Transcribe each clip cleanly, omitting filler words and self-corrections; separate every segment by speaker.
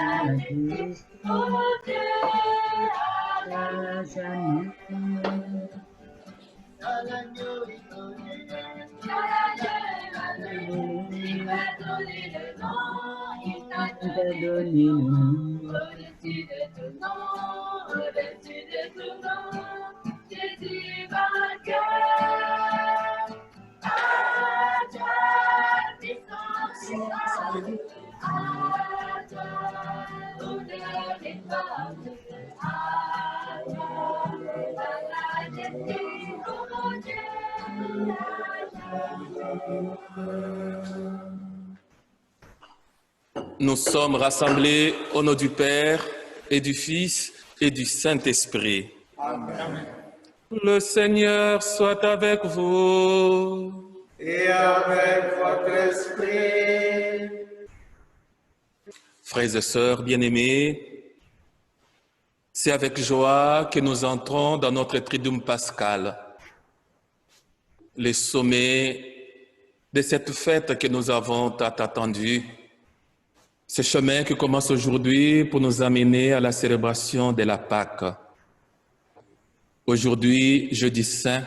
Speaker 1: majesté, ta jamais. Il t'a donné le nom, au-dessus de tout nom, au-dessus de tout nom, Jésus vainqueur. À toi, puissance et salut, à toi, honneur et gloire, à toi, la majesté, ô Dieu,
Speaker 2: Nous sommes rassemblés au nom du Père et du Fils et du Saint-Esprit.
Speaker 3: Amen.
Speaker 2: Le Seigneur soit avec vous.
Speaker 3: Et avec votre esprit.
Speaker 2: Frères et sœurs bien-aimés, c'est avec joie que nous entrons dans notre Triduum pascal, le sommet de cette fête que nous avons tant attendue. Ce chemin qui commence aujourd'hui pour nous amener à la célébration de la Pâque. Aujourd'hui, jeudi saint,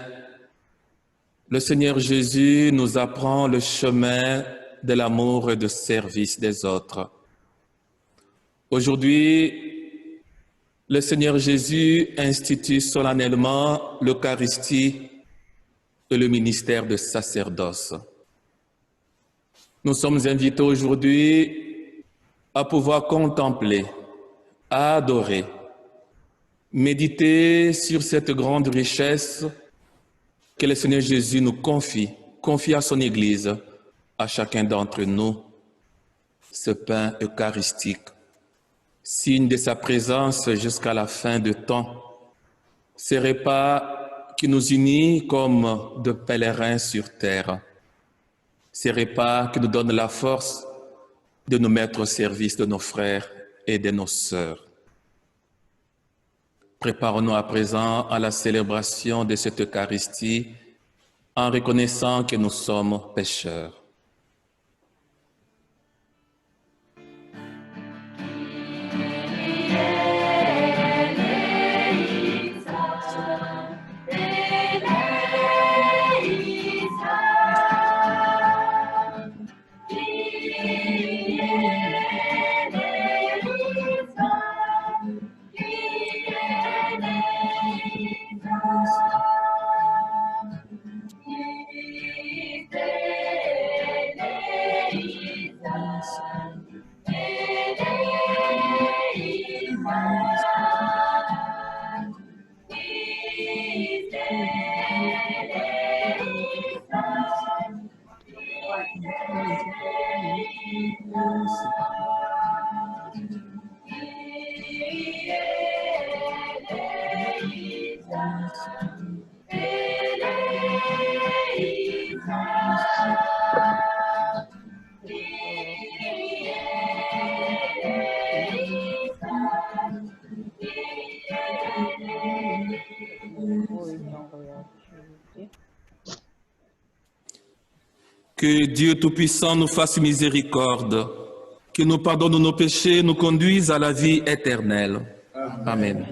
Speaker 2: le Seigneur Jésus nous apprend le chemin de l'amour et du service des autres. Aujourd'hui, le Seigneur Jésus institue solennellement l'Eucharistie et le ministère de sacerdoce. Nous sommes invités aujourd'hui à pouvoir contempler, à adorer, méditer sur cette grande richesse que le Seigneur Jésus nous confie à son Église, à chacun d'entre nous, ce pain eucharistique, signe de sa présence jusqu'à la fin du temps, ce repas qui nous unit comme de pèlerins sur terre, ce repas qui nous donne la force de nous mettre au service de nos frères et de nos sœurs. Préparons-nous à présent à la célébration de cette Eucharistie en reconnaissant que nous sommes pécheurs. Que Dieu Tout-Puissant nous fasse miséricorde, qu'il nous pardonne nos péchés, nous conduise à la vie éternelle. Amen.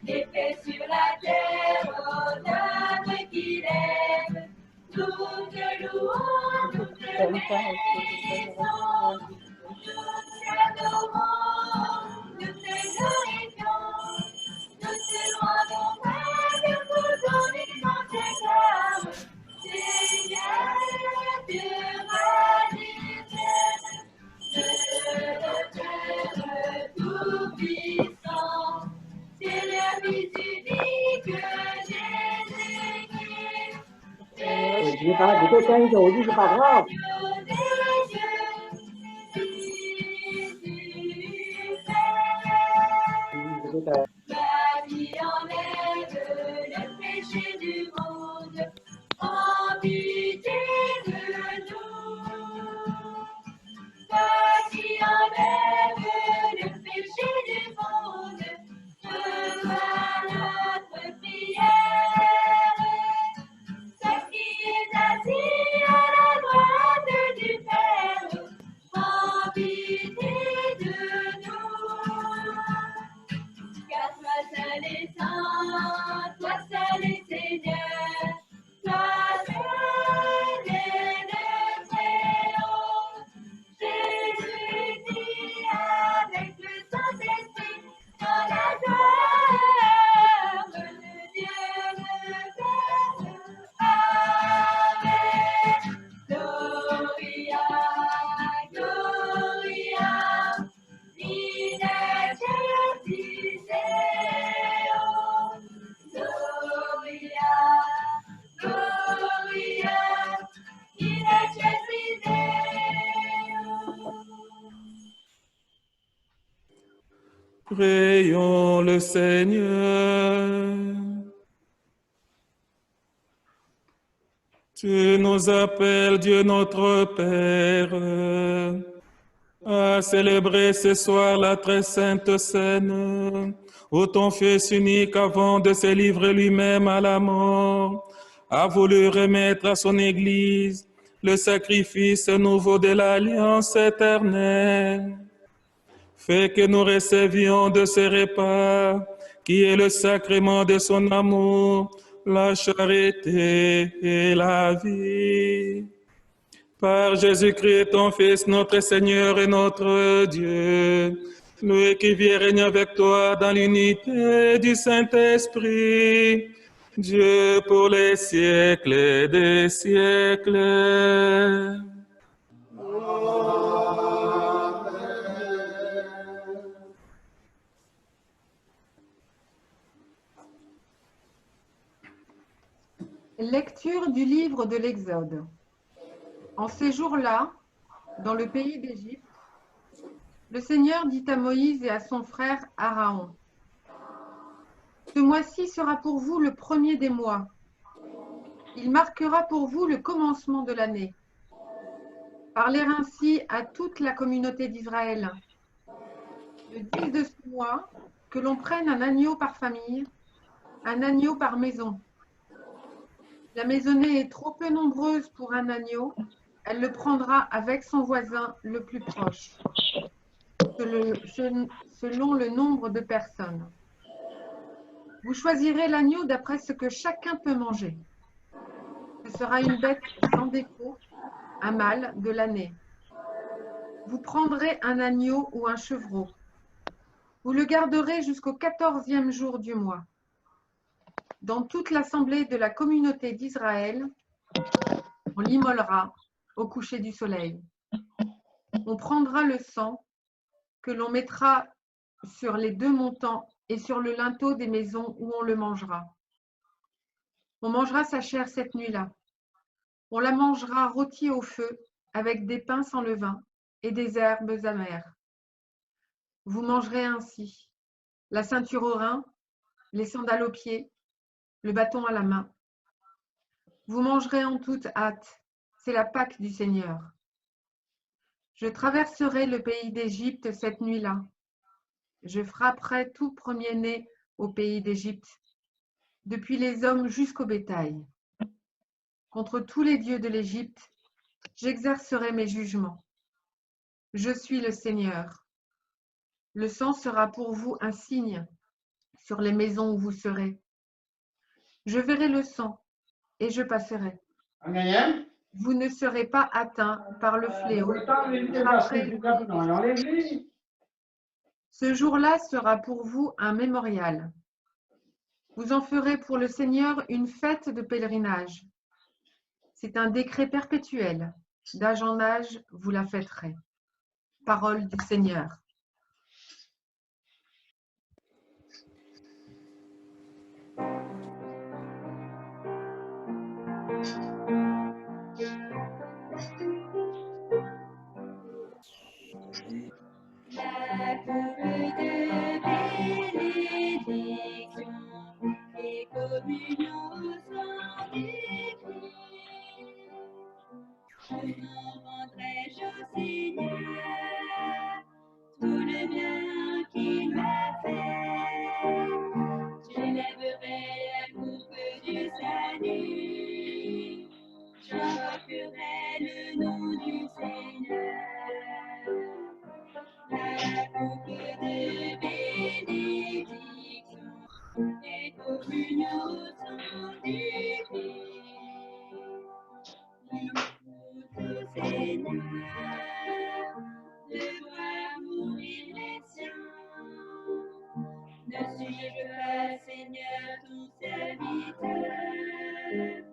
Speaker 1: Les paix sur la terre, l'âme qui lève, toute louange, toute reconnaissance, nous t'adorons, nous te glorifions, nous te rendons grâce pour ton immense gloire. Seigneur, Dieu majestueux, Créateur tout-puissant, c'est la vie unique Jésus-Christ.
Speaker 4: Je vais pas, de quelqu'un aujourd'hui, c'est pas grave.
Speaker 1: La vie enlève le péché du monde. En pitié,
Speaker 2: Prions le Seigneur. Tu nous appelles, Dieu notre Père, à célébrer ce soir la très sainte scène, où ton Fils unique, avant de se livrer lui-même à la mort, a voulu remettre à son Église le sacrifice nouveau de l'alliance éternelle. Fais que nous recevions de ce repas, qui est le sacrement de son amour, la charité et la vie. Par Jésus-Christ, ton Fils, notre Seigneur et notre Dieu, lui qui vit et règne avec toi dans l'unité du Saint-Esprit, Dieu pour les siècles des siècles.
Speaker 5: Lecture du livre de l'Exode. En ces jours-là, dans le pays d'Égypte, le Seigneur dit à Moïse et à son frère Aaron, « Ce mois-ci sera pour vous le premier des mois. Il marquera pour vous le commencement de l'année. Parlez ainsi à toute la communauté d'Israël. Le 10 de ce mois, que l'on prenne un agneau par famille, un agneau par maison. La maisonnée est trop peu nombreuse pour un agneau, elle le prendra avec son voisin le plus proche, selon le nombre de personnes. Vous choisirez l'agneau d'après ce que chacun peut manger. Ce sera une bête sans défaut, un mâle de l'année. Vous prendrez un agneau ou un chevreau. Vous le garderez jusqu'au 14e jour du mois. Dans toute l'assemblée de la communauté d'Israël, on l'immolera au coucher du soleil. On prendra le sang que l'on mettra sur les deux montants et sur le linteau des maisons où on le mangera. On mangera sa chair cette nuit-là. On la mangera rôtie au feu avec des pains sans levain et des herbes amères. Vous mangerez ainsi la ceinture au rein, les sandales aux pieds, le bâton à la main. Vous mangerez en toute hâte, c'est la Pâque du Seigneur. Je traverserai le pays d'Égypte cette nuit-là. Je frapperai tout premier-né au pays d'Égypte, depuis les hommes jusqu'au bétail. Contre tous les dieux de l'Égypte, j'exercerai mes jugements. Je suis le Seigneur. Le sang sera pour vous un signe sur les maisons où vous serez. Je verrai le sang et je passerai. Vous ne serez pas atteints par le fléau. Ce jour-là sera pour vous un mémorial. Vous en ferez pour le Seigneur une fête de pèlerinage. C'est un décret perpétuel. D'âge en âge, vous la fêterez. Parole du Seigneur.
Speaker 1: La coupe de bénédiction et communion sont décrits. Comment rendrai-je au Seigneur tout le bien qu'il m'a fait? J'élèverai la coupe du salut, j'invoquerai le nom du Seigneur. La coupe de bénédiction et communion sont décrits. Écoute, Seigneur, de voir mourir les siens. Ne suis-je pas, Seigneur, ton serviteur,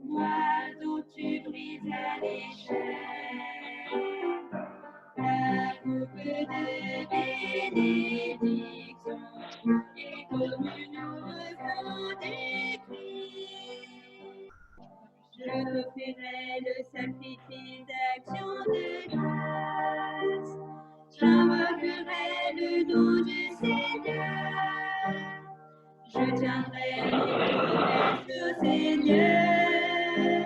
Speaker 1: moi dont tu brisas les chaînes? La coupe de bénédiction et communion sont décrits. Je t'offrirai le sacrifice d'action de grâce. J'invoquerai le nom du Seigneur. je tiendrai mes promesses au Seigneur.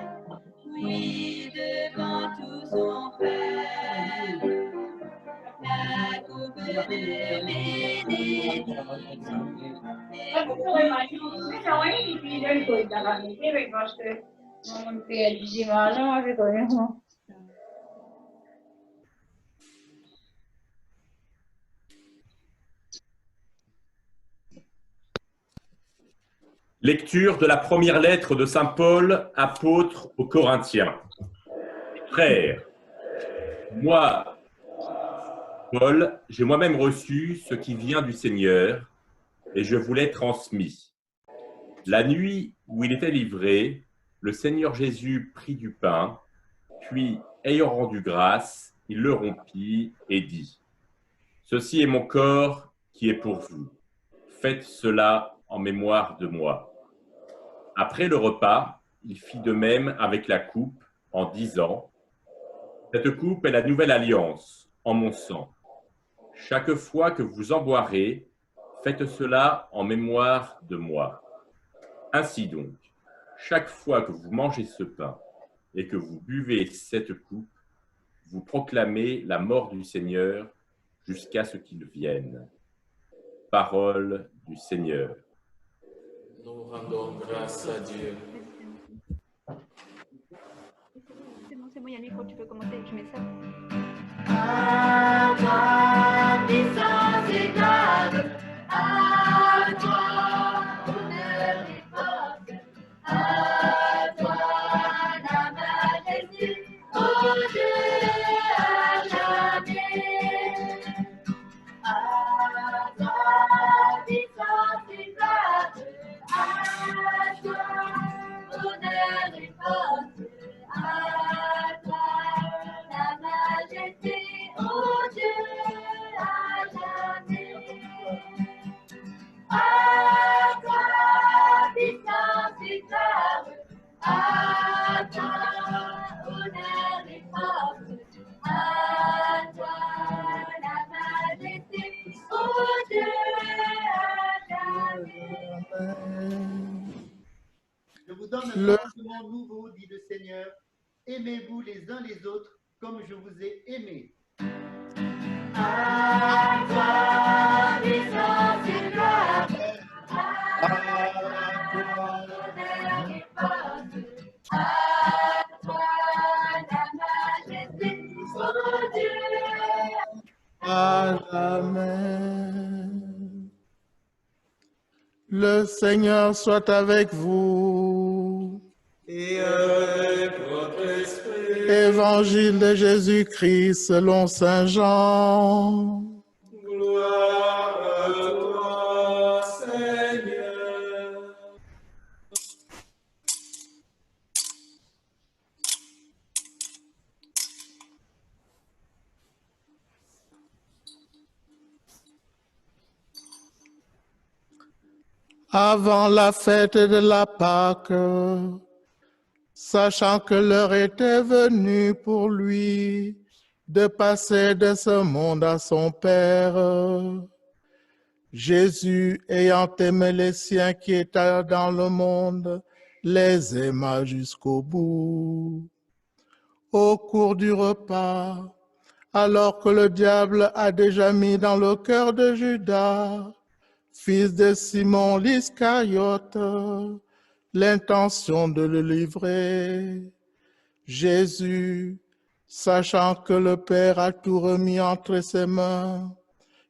Speaker 1: Oui, devant tout son peuple, la coupe de bénédiction.
Speaker 6: Lecture de la première lettre de saint Paul, apôtre aux Corinthiens. Frères, moi, Paul, j'ai moi-même reçu ce qui vient du Seigneur et je vous l'ai transmis. La nuit où il était livré, le Seigneur Jésus prit du pain, puis, ayant rendu grâce, il le rompit et dit : « Ceci est mon corps qui est pour vous. Faites cela en mémoire de moi. » Après le repas, il fit de même avec la coupe en disant : « Cette coupe est la nouvelle alliance en mon sang. Chaque fois que vous en boirez, faites cela en mémoire de moi. Ainsi donc, chaque fois que vous mangez ce pain et que vous buvez cette coupe, vous proclamez la mort du Seigneur jusqu'à ce qu'il vienne. » Parole du Seigneur.
Speaker 2: Nous rendons grâce à Dieu.
Speaker 7: C'est bon, il y a le micro, tu peux commencer, je mets ça.
Speaker 1: À toi, puissance et gloire, à toi, honneur et force, à toi, la majesté, ô Dieu, à jamais. À toi, puissance et gloire, à toi, honneur et force, à toi, la majesté, ô Dieu, à jamais. À toi, puissance et gloire, à toi, honneur et force, à toi, la majesté, ô Dieu, à jamais.
Speaker 8: Je vous donne un commandement nouveau, dit le Seigneur. Aimez-vous les uns les autres comme je vous ai aimés.
Speaker 1: À toi, puissance et gloire, à toi, honneur et force, à toi, la majesté, ô Dieu.
Speaker 3: À jamais. Le Seigneur soit avec vous.
Speaker 9: Et avec votre esprit.
Speaker 3: Évangile de Jésus-Christ selon saint Jean.
Speaker 9: Gloire à toi, Seigneur.
Speaker 3: Avant la fête de la Pâque, sachant que l'heure était venue pour lui de passer de ce monde à son Père, Jésus, ayant aimé les siens qui étaient dans le monde, les aima jusqu'au bout. Au cours du repas, alors que le diable a déjà mis dans le cœur de Judas, fils de Simon l'Iscariote, l'intention de le livrer, Jésus, sachant que le Père a tout remis entre ses mains,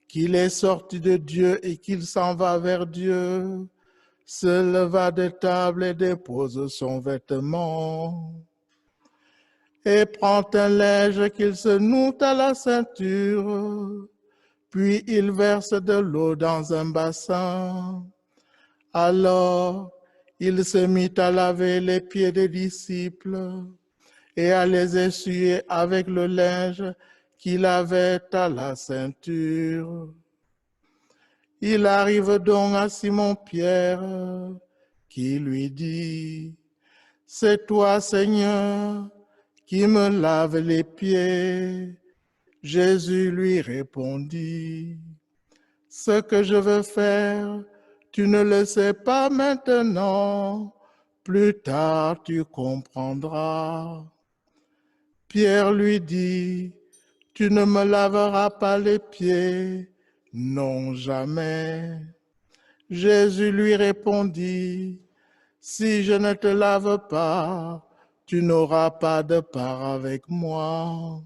Speaker 3: qu'il est sorti de Dieu et qu'il s'en va vers Dieu, se leva de table et dépose son vêtement. Et prend un linge qu'il se noue à la ceinture, puis il verse de l'eau dans un bassin. Alors, il se mit à laver les pieds des disciples et à les essuyer avec le linge qu'il avait à la ceinture. Il arrive donc à Simon-Pierre qui lui dit : « C'est toi, Seigneur, qui me lave les pieds. » Jésus lui répondit : « Ce que je veux faire, Tu ne le sais pas maintenant, plus tard tu comprendras. Pierre lui dit, tu ne me laveras pas les pieds, non jamais. Jésus lui répondit, si je ne te lave pas, tu n'auras pas de part avec moi.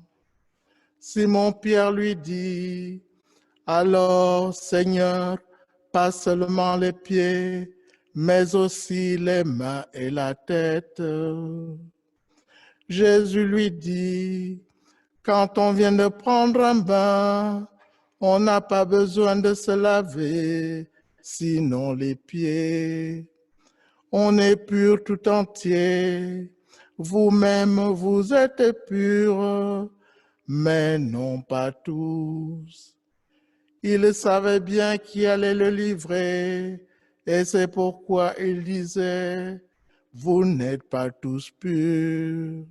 Speaker 3: Simon-Pierre lui dit, alors Seigneur, pas seulement les pieds, mais aussi les mains et la tête. Jésus lui dit, quand on vient de prendre un bain, on n'a pas besoin de se laver, sinon les pieds. On est pur tout entier. Vous-même, vous êtes purs, mais non pas tous. Il savait bien qui allait le livrer, et c'est pourquoi il disait, vous n'êtes pas tous purs.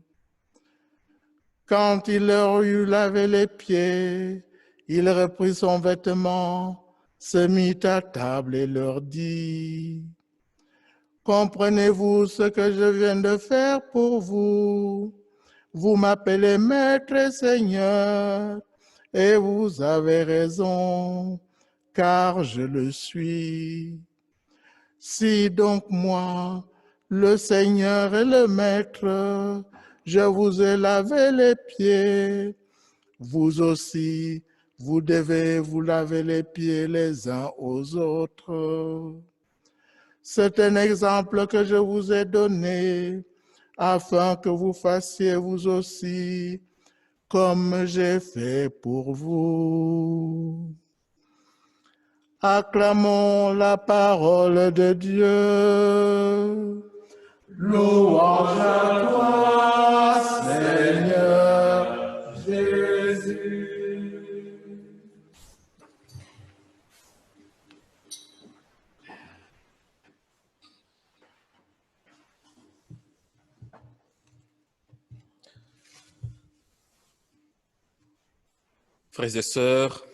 Speaker 3: Quand il leur eut lavé les pieds, il reprit son vêtement, se mit à table et leur dit, comprenez-vous ce que je viens de faire pour vous? Vous m'appelez Maître et Seigneur, et vous avez raison, car je le suis. Si donc moi, le Seigneur et le Maître, je vous ai lavé les pieds, vous aussi, vous devez vous laver les pieds les uns aux autres. C'est un exemple que je vous ai donné, afin que vous fassiez vous aussi, comme j'ai fait pour vous. Acclamons la parole de Dieu. Louange à toi, Seigneur Jésus.
Speaker 2: Frères et sœurs,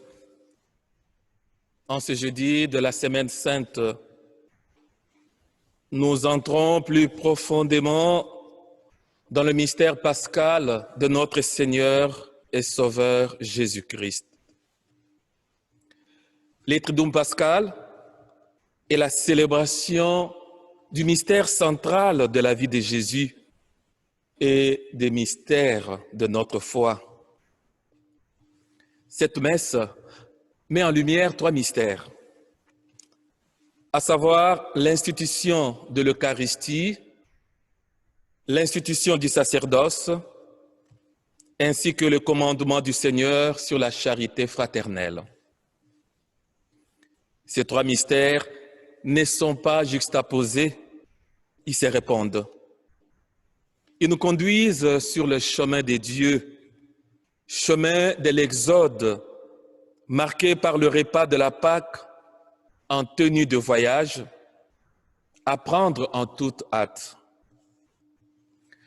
Speaker 2: en ce jeudi de la Semaine Sainte, nous entrons plus profondément dans le mystère pascal de notre Seigneur et Sauveur Jésus-Christ. Le Triduum pascal est la célébration du mystère central de la vie de Jésus et des mystères de notre foi. Cette messe met en lumière 3 mystères, à savoir l'institution de l'Eucharistie, l'institution du sacerdoce, ainsi que le commandement du Seigneur sur la charité fraternelle. Ces 3 mystères ne sont pas juxtaposés, ils se répondent. Ils nous conduisent sur le chemin de Dieu, chemin de l'Exode, marqué par le repas de la Pâque en tenue de voyage, à prendre en toute hâte.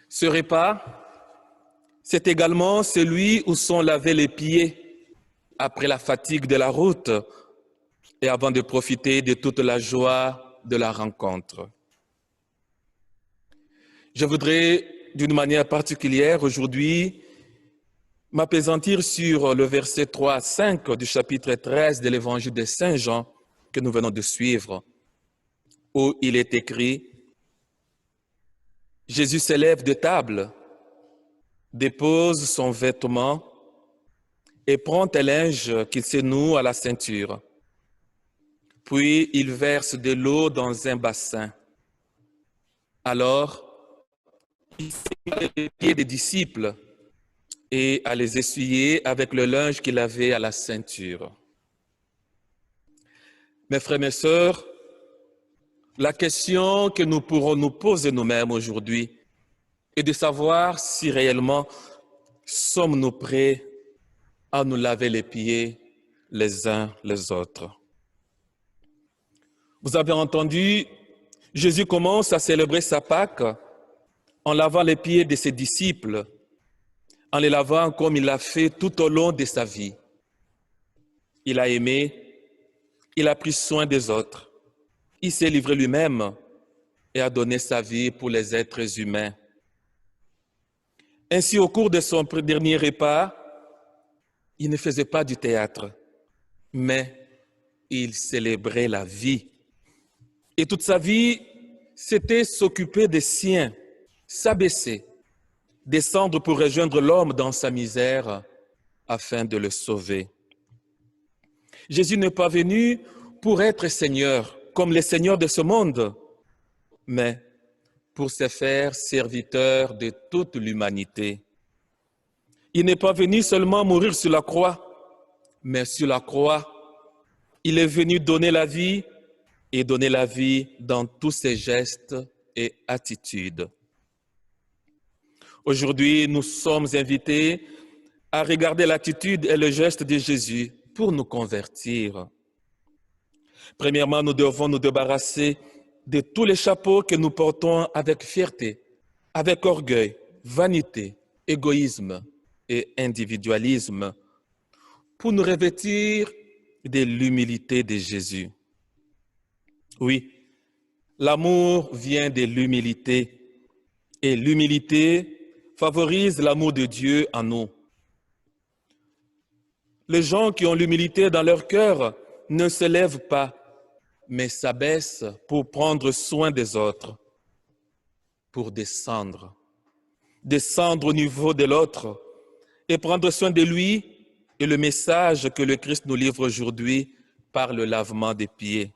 Speaker 2: Ce repas, c'est également celui où sont lavés les pieds après la fatigue de la route et avant de profiter de toute la joie de la rencontre. Je voudrais, d'une manière particulière aujourd'hui, m'appesantir sur le verset 3 à 5 du chapitre 13 de l'évangile de Saint Jean que nous venons de suivre, où il est écrit « Jésus se lève de table, dépose son vêtement et prend un linge qu'il se noue à la ceinture. Puis il verse de l'eau dans un bassin. Alors, il s'essuie les pieds des disciples et à les essuyer avec le linge qu'il avait à la ceinture. » Mes frères, mes sœurs, la question que nous pourrons nous poser nous-mêmes aujourd'hui est de savoir si réellement sommes-nous prêts à nous laver les pieds les uns les autres. Vous avez entendu, Jésus commence à célébrer sa Pâque en lavant les pieds de ses disciples, en les lavant comme il l'a fait tout au long de sa vie. Il a aimé, il a pris soin des autres. Il s'est livré lui-même et a donné sa vie pour les êtres humains. Ainsi, au cours de son dernier repas, il ne faisait pas du théâtre, mais il célébrait la vie. Et toute sa vie, c'était s'occuper des siens, s'abaisser, descendre pour rejoindre l'homme dans sa misère afin de le sauver. Jésus n'est pas venu pour être Seigneur, comme les seigneurs de ce monde, mais pour se faire serviteur de toute l'humanité. Il n'est pas venu seulement mourir sur la croix, mais sur la croix, il est venu donner la vie et donner la vie dans tous ses gestes et attitudes. Aujourd'hui, nous sommes invités à regarder l'attitude et le geste de Jésus pour nous convertir. Premièrement, nous devons nous débarrasser de tous les chapeaux que nous portons avec fierté, avec orgueil, vanité, égoïsme et individualisme, pour nous revêtir de l'humilité de Jésus. Oui, l'amour vient de l'humilité et l'humilité favorise l'amour de Dieu en nous. Les gens qui ont l'humilité dans leur cœur ne se lèvent pas, mais s'abaissent pour prendre soin des autres, pour descendre au niveau de l'autre et prendre soin de lui et le message que le Christ nous livre aujourd'hui par le lavement des pieds.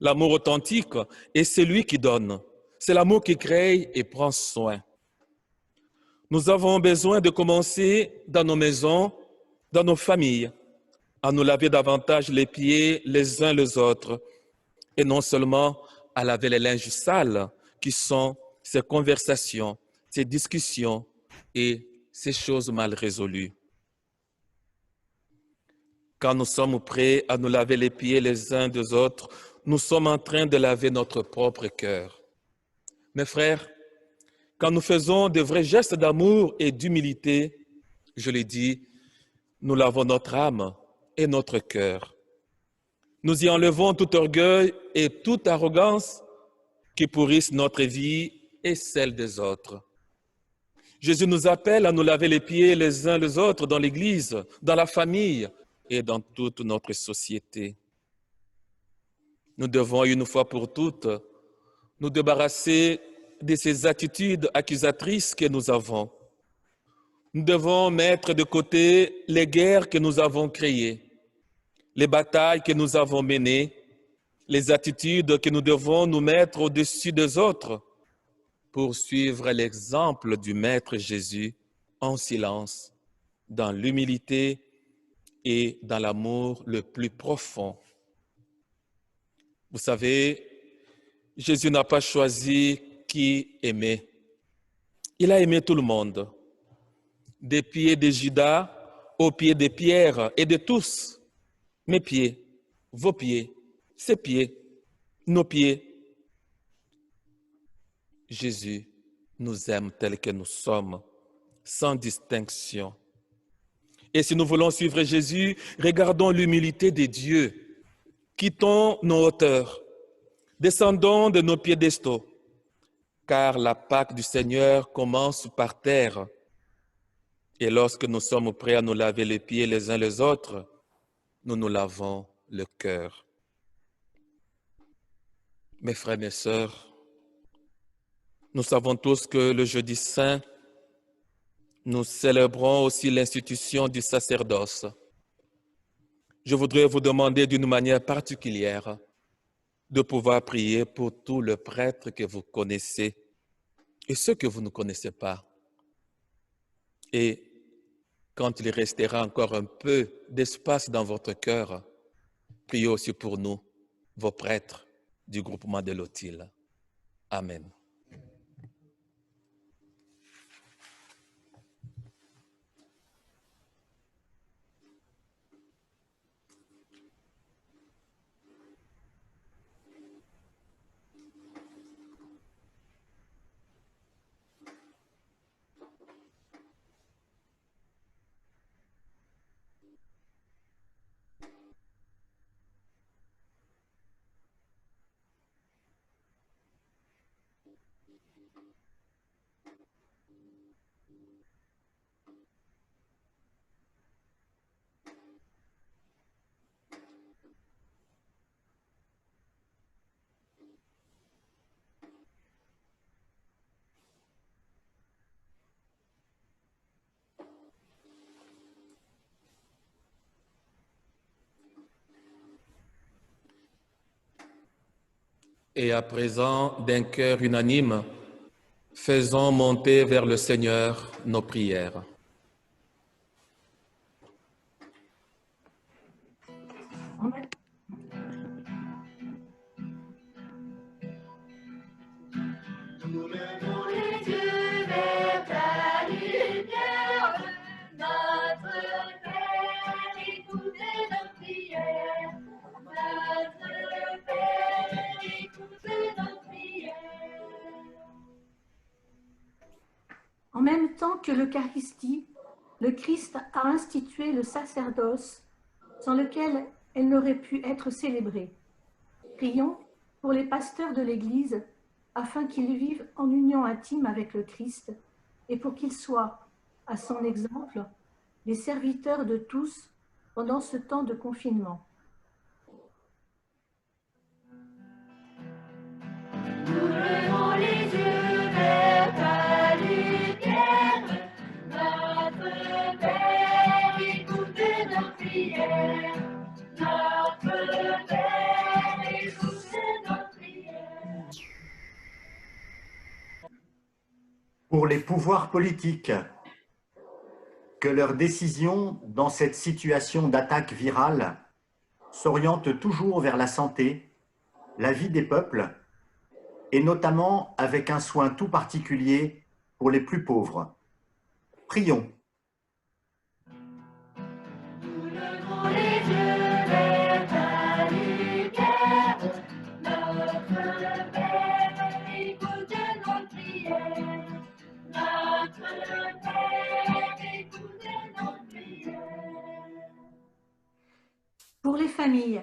Speaker 2: L'amour authentique est celui qui donne. C'est l'amour qui crée et prend soin. Nous avons besoin de commencer dans nos maisons, dans nos familles, à nous laver davantage les pieds les uns les autres, et non seulement à laver les linges sales, qui sont ces conversations, ces discussions et ces choses mal résolues. Quand nous sommes prêts à nous laver les pieds les uns des autres, nous sommes en train de laver notre propre cœur. Mes frères, quand nous faisons de vrais gestes d'amour et d'humilité, je l'ai dit, nous lavons notre âme et notre cœur. Nous y enlevons tout orgueil et toute arrogance qui pourrissent notre vie et celle des autres. Jésus nous appelle à nous laver les pieds les uns les autres dans l'Église, dans la famille et dans toute notre société. Nous devons une fois pour toutes nous débarrasser de ces attitudes accusatrices que nous avons. Nous devons mettre de côté les guerres que nous avons créées, les batailles que nous avons menées, les attitudes que nous devons nous mettre au-dessus des autres pour suivre l'exemple du Maître Jésus en silence, dans l'humilité et dans l'amour le plus profond. Vous savez, Jésus n'a pas choisi qui aimer. Il a aimé tout le monde, des pieds de Judas aux pieds de Pierre et de tous. Mes pieds, vos pieds, ses pieds, nos pieds. Jésus nous aime tels que nous sommes, sans distinction. Et si nous voulons suivre Jésus, regardons l'humilité de Dieu. Quittons nos hauteurs, descendons de nos piédestaux, car la Pâque du Seigneur commence par terre. Et lorsque nous sommes prêts à nous laver les pieds les uns les autres, nous nous lavons le cœur. Mes frères, mes sœurs, nous savons tous que le jeudi saint, nous célébrons aussi l'institution du sacerdoce. Je voudrais vous demander d'une manière particulière de pouvoir prier pour tous les prêtres que vous connaissez et ceux que vous ne connaissez pas. Et quand il restera encore un peu d'espace dans votre cœur, priez aussi pour nous, vos prêtres du groupement de l'Otile. Amen. Et à présent, d'un cœur unanime, faisons monter vers le Seigneur nos prières.
Speaker 1: Nous levons les yeux vers ta lumière, notre Père, écoutez nos prières. Notre Père, écoutez nos prières.
Speaker 10: En même temps que l'Eucharistie, le Christ a institué le sacerdoce sans lequel elle n'aurait pu être célébrée. Prions pour les pasteurs de l'Église afin qu'ils vivent en union intime avec le Christ et pour qu'ils soient, à son exemple, les serviteurs de tous pendant ce temps de confinement.
Speaker 1: Nous levons les yeux vers ta lumière, notre Père, écoutez nos prières. Notre Père, écoutez nos prières.
Speaker 11: Pour les pouvoirs politiques, que leurs décisions dans cette situation d'attaque virale s'orientent toujours vers la santé, la vie des peuples, et notamment avec un soin tout particulier pour les plus pauvres. Prions.
Speaker 1: Nous levons les yeux vers ta lumière, notre Père, écoutez nos prières. Notre Père, écoutez nos prières.
Speaker 10: Pour les familles,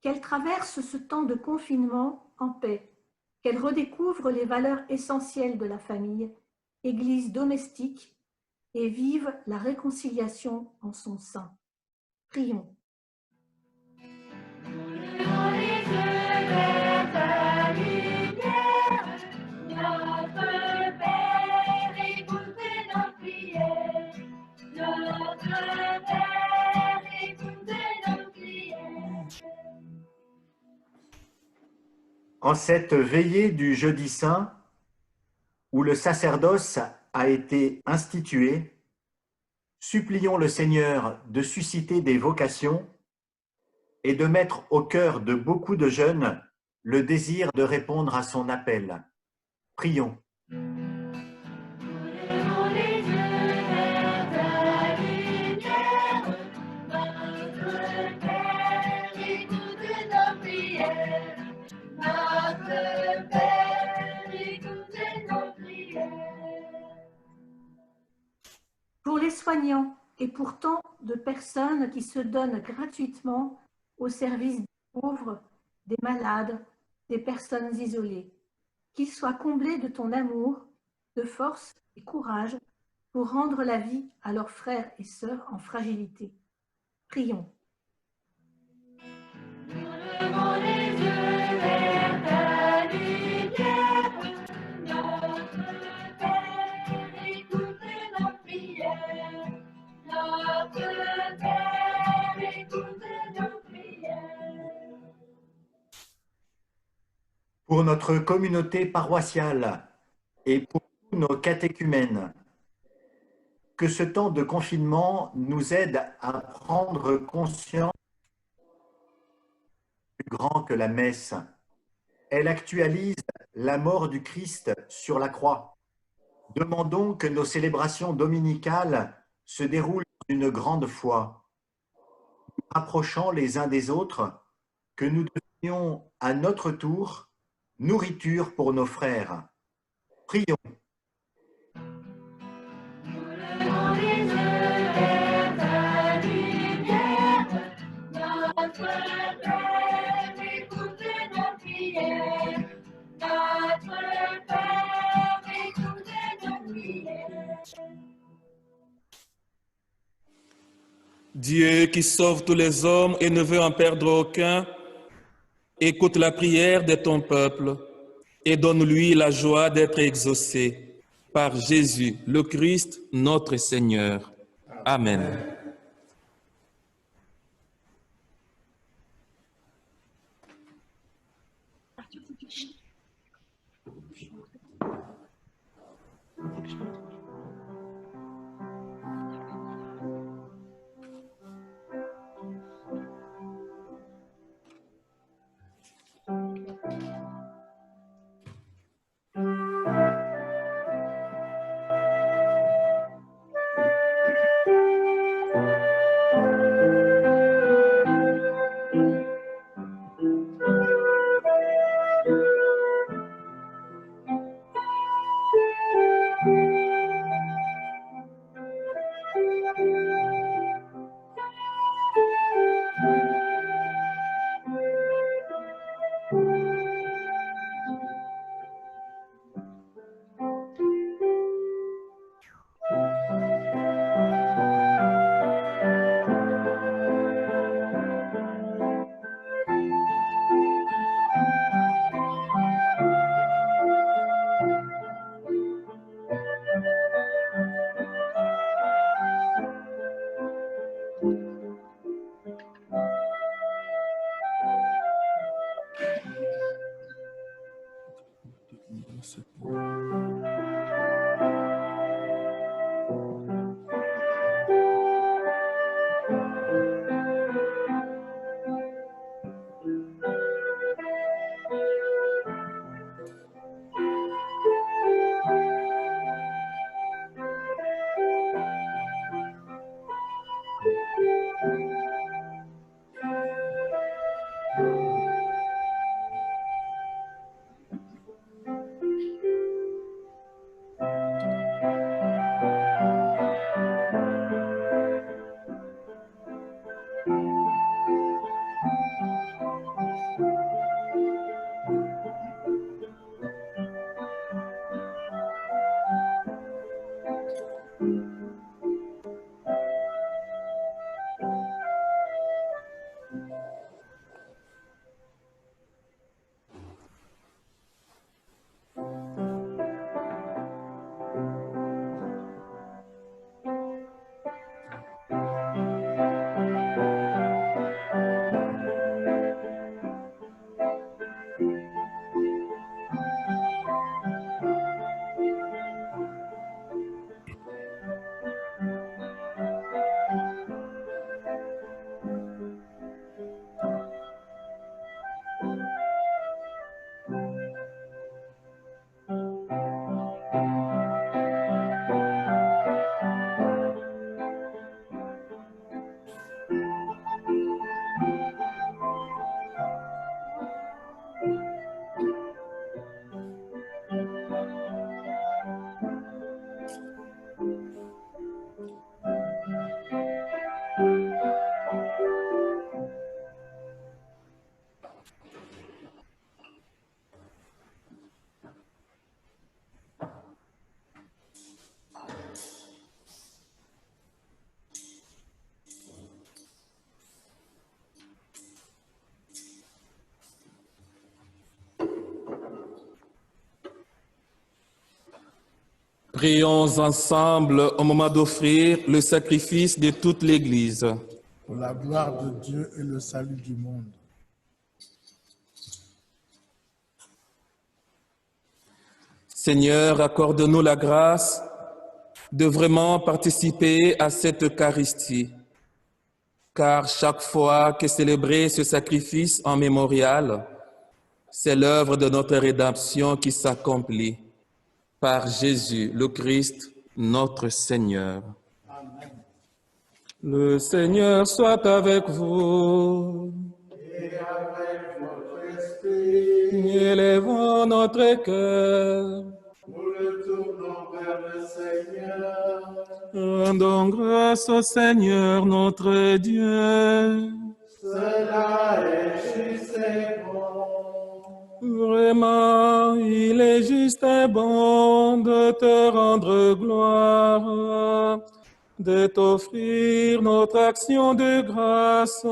Speaker 10: qu'elles traversent ce temps de confinement en paix, qu'elles redécouvrent les valeurs essentielles de la famille, Église domestique, et vivent la réconciliation en son sein. Prions.
Speaker 1: Nous levons les yeux vers ta lumière, notre Père, écoutez nos prières. Notre Père, écoutez nos prières.
Speaker 11: En cette veillée du Jeudi Saint, où le sacerdoce a été institué, supplions le Seigneur de susciter des vocations et de mettre au cœur de beaucoup de jeunes le désir de répondre à son appel. Prions.
Speaker 1: Nous levons les yeux vers ta lumière, notre Père, écoutez nos prières. Notre Père, écoutez nos prières.
Speaker 10: Pour les soignants et pour tant de personnes qui se donnent gratuitement au service des pauvres, des malades, des personnes isolées, qu'ils soient comblés de ton amour, de force et courage pour rendre la vie à leurs frères et sœurs en fragilité. Prions.
Speaker 1: Nous levons les yeux vers ta lumière, notre Père, écoutez nos prières. Notre Père, écoutez nos prières.
Speaker 11: Pour notre communauté paroissiale et pour tous nos catéchumènes, que ce temps de confinement nous aide à prendre conscience plus grand que la messe. Elle actualise la mort du Christ sur la croix. Demandons que nos célébrations dominicales se déroulent dans une grande foi, nous rapprochant les uns des autres, que nous devenions à notre tour nourriture pour nos frères. Prions.
Speaker 1: Nous levons les yeux vers ta lumière, notre Père, écoutez nos prières. Notre Père,
Speaker 2: Dieu qui sauve tous les hommes et ne veut en perdre aucun, écoute la prière de ton peuple et donne-lui la joie d'être exaucé par Jésus, le Christ, notre Seigneur. Amen. Prions ensemble au moment d'offrir le sacrifice de toute l'Église.
Speaker 3: Pour la gloire de Dieu et le salut du monde.
Speaker 2: Seigneur, accorde-nous la grâce de vraiment participer à cette Eucharistie, car chaque fois que célébrer ce sacrifice en mémorial, c'est l'œuvre de notre rédemption qui s'accomplit par Jésus, le Christ, notre Seigneur.
Speaker 3: Amen.
Speaker 2: Le Seigneur soit avec vous.
Speaker 3: Et avec votre esprit,
Speaker 2: Élevons notre cœur.
Speaker 3: nous le tournons vers le Seigneur.
Speaker 2: Rendons grâce au Seigneur notre Dieu.
Speaker 3: Cela est juste et bon.
Speaker 2: Vraiment, il est juste et bon de te rendre gloire
Speaker 9: de t'offrir notre action de grâce,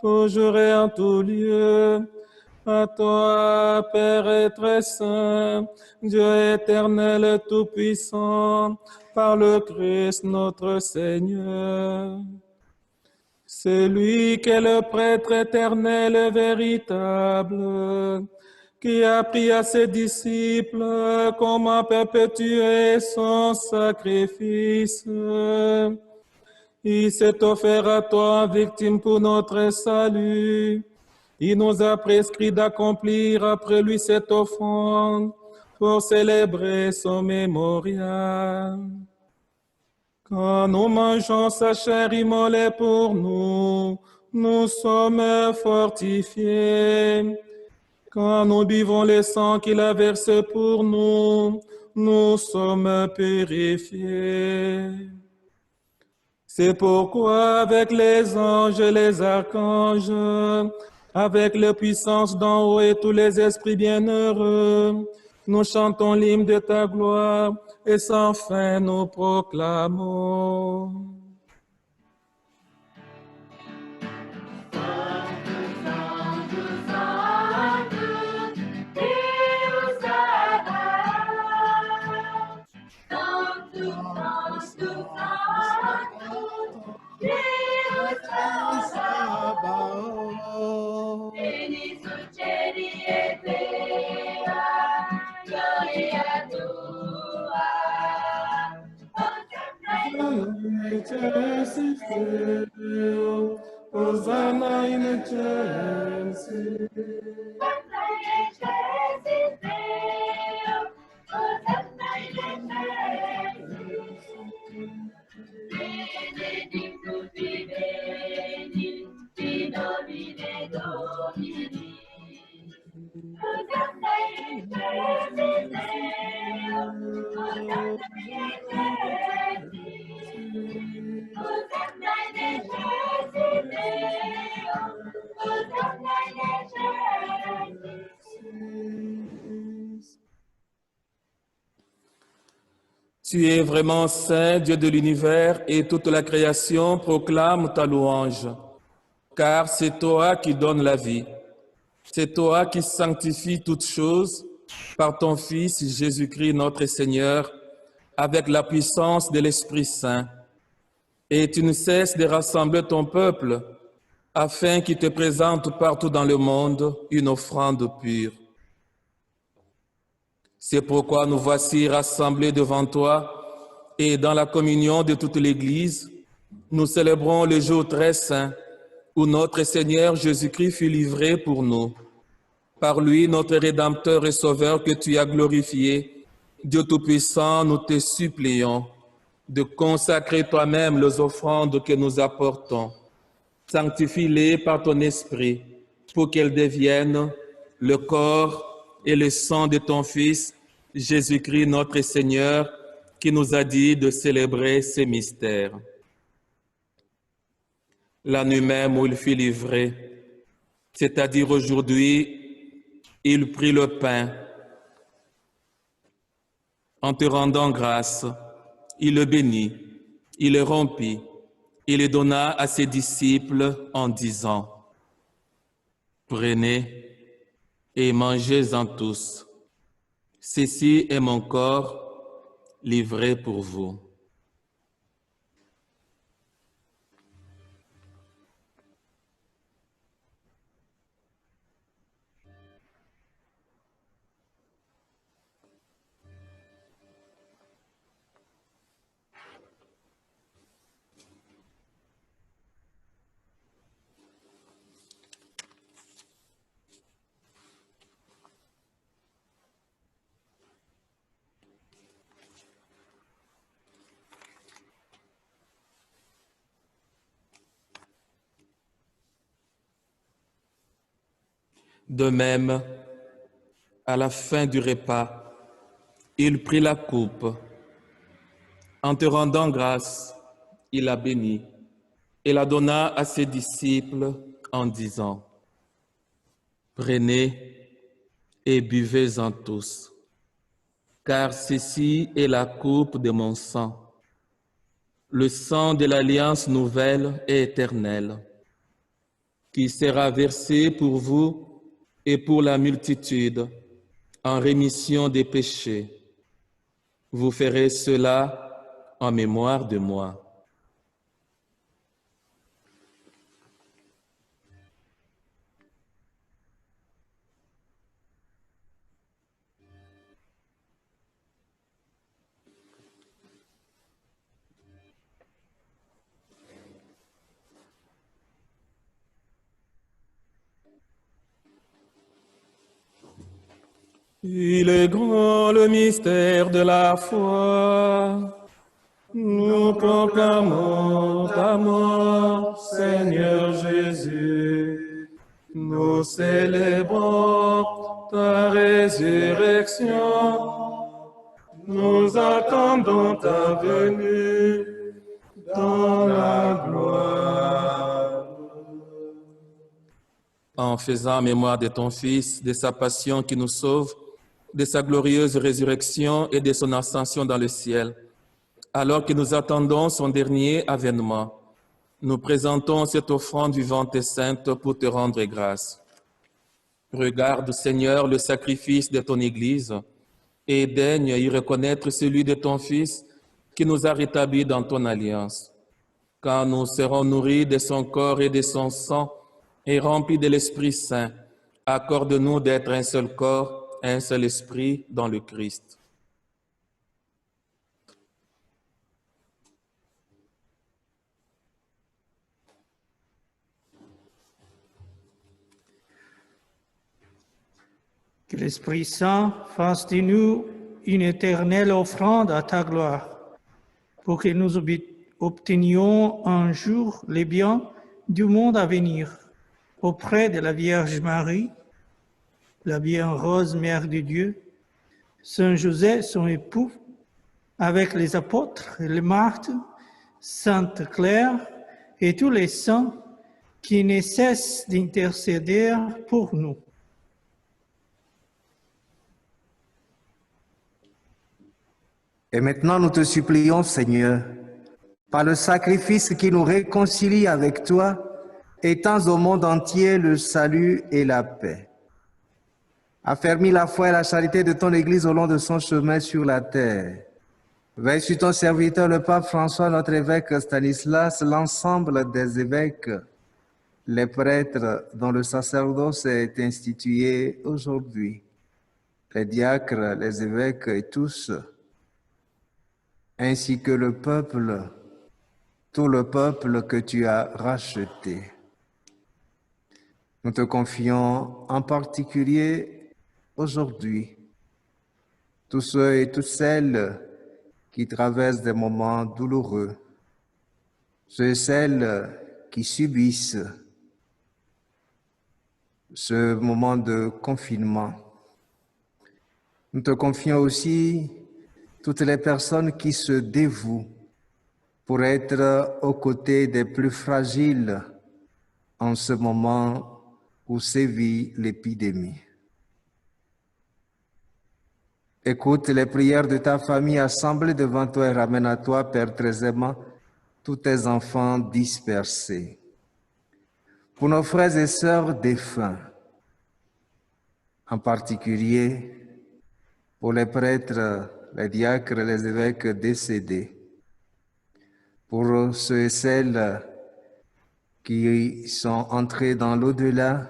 Speaker 9: toujours et en tout lieu. À toi, Père et très saint, Dieu éternel tout-puissant, par le Christ notre Seigneur. C'est lui qui est le prêtre éternel et véritable, qui a appris à ses disciples comment perpétuer son sacrifice. Il s'est offert à toi en victime pour notre salut. Il nous a prescrit d'accomplir après lui cette offrande pour célébrer son mémorial. Quand nous mangeons sa chair immolée pour nous, nous sommes fortifiés. Quand nous buvons le sang qu'il a versé pour nous, nous sommes purifiés. C'est pourquoi avec les anges et les archanges, avec les puissances d'en haut et tous les esprits bienheureux, nous chantons l'hymne de ta gloire et sans fin nous proclamons.
Speaker 1: Béni succedi e Dea, gloria tua.
Speaker 9: Hosanna in excelsis.
Speaker 1: Benedictus viveni, in nomine Domini. Hosanna in excelsis Deo, Hosanna in excelsis. Hosanna in excelsis Deo, Hosanna in excelsis.
Speaker 2: Tu es vraiment saint, Dieu de l'univers, et toute la création proclame ta louange. Car c'est toi qui donnes la vie. C'est toi qui sanctifies toutes choses par ton Fils Jésus-Christ notre Seigneur, avec la puissance de l'Esprit Saint. Et tu ne cesses de rassembler ton peuple afin qu'il te présente partout dans le monde une offrande pure. C'est pourquoi nous voici rassemblés devant toi et dans la communion de toute l'Église, nous célébrons le jour très saint où notre Seigneur Jésus-Christ fut livré pour nous. Par lui, notre Rédempteur et Sauveur que tu as glorifié, Dieu Tout-Puissant, nous te supplions de consacrer toi-même les offrandes que nous apportons. Sanctifie-les par ton Esprit pour qu'elles deviennent le corps et le sang de ton Fils, Jésus-Christ notre Seigneur, qui nous a dit de célébrer ces mystères. La nuit même où il fut livré, c'est-à-dire aujourd'hui, il prit le pain. En te rendant grâce, il le bénit, il le rompit, il le donna à ses disciples en disant, « Prenez et mangez-en tous. Ceci est mon corps livré pour vous. » De même, à la fin du repas, il prit la coupe. En te rendant grâce, il la bénit et la donna à ses disciples en disant, « Prenez et buvez-en tous, car ceci est la coupe de mon sang, le sang de l'alliance nouvelle et éternelle, qui sera versé pour vous et pour la multitude en rémission des péchés. Vous ferez cela en mémoire de moi.
Speaker 9: Il est grand le mystère de la foi. Nous proclamons ta mort, Seigneur Jésus. Nous célébrons ta résurrection. Nous attendons ta venue dans la gloire.
Speaker 2: En faisant mémoire de ton Fils, de sa passion qui nous sauve, de sa glorieuse résurrection et de son ascension dans le ciel, alors que nous attendons son dernier avènement, nous présentons cette offrande vivante et sainte pour te rendre grâce. Regarde, Seigneur, le sacrifice de ton Église et daigne y reconnaître celui de ton Fils qui nous a rétablis dans ton alliance. Quand nous serons nourris de son corps et de son sang et remplis de l'Esprit Saint, accorde-nous d'être un seul corps, un seul esprit dans le Christ.
Speaker 12: Que l'Esprit Saint fasse de nous une éternelle offrande à ta gloire, pour que nous obtenions un jour les biens du monde à venir, auprès de la Vierge Marie, la bienheureuse Mère de Dieu, Saint Joseph, son époux, avec les apôtres et les martyrs, Sainte Claire et tous les saints qui ne cessent d'intercéder pour nous.
Speaker 13: Et maintenant, nous te supplions, Seigneur, par le sacrifice qui nous réconcilie avec toi, étends au monde entier le salut et la paix. Affermis la foi et la charité de ton Église au long de son chemin sur la terre. Veille sur ton serviteur, le pape François, notre évêque Stanislas, l'ensemble des évêques, les prêtres dont le sacerdoce est institué aujourd'hui, les diacres, les évêques et tous, ainsi que le peuple, tout le peuple que tu as racheté. Nous te confions en particulier aujourd'hui tous ceux et toutes celles qui traversent des moments douloureux, ceux et celles qui subissent ce moment de confinement. Nous te confions aussi toutes les personnes qui se dévouent pour être aux côtés des plus fragiles en ce moment où sévit l'épidémie. Écoute les prières de ta famille assemblée devant toi et ramène à toi, Père très aimant, tous tes enfants dispersés. Pour nos frères et sœurs défunts, en particulier pour les prêtres, les diacres, les évêques décédés, pour ceux et celles qui sont entrés dans l'au-delà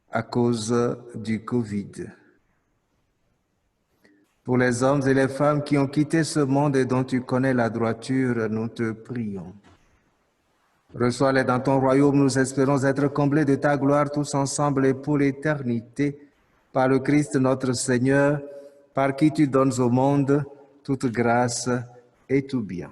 Speaker 13: à cause du Covid. Pour les hommes et les femmes qui ont quitté ce monde et dont tu connais la droiture, nous te prions. Reçois-les dans ton royaume, nous espérons être comblés de ta gloire tous ensemble et pour l'éternité, par le Christ notre Seigneur, par qui tu donnes au monde toute grâce et tout bien.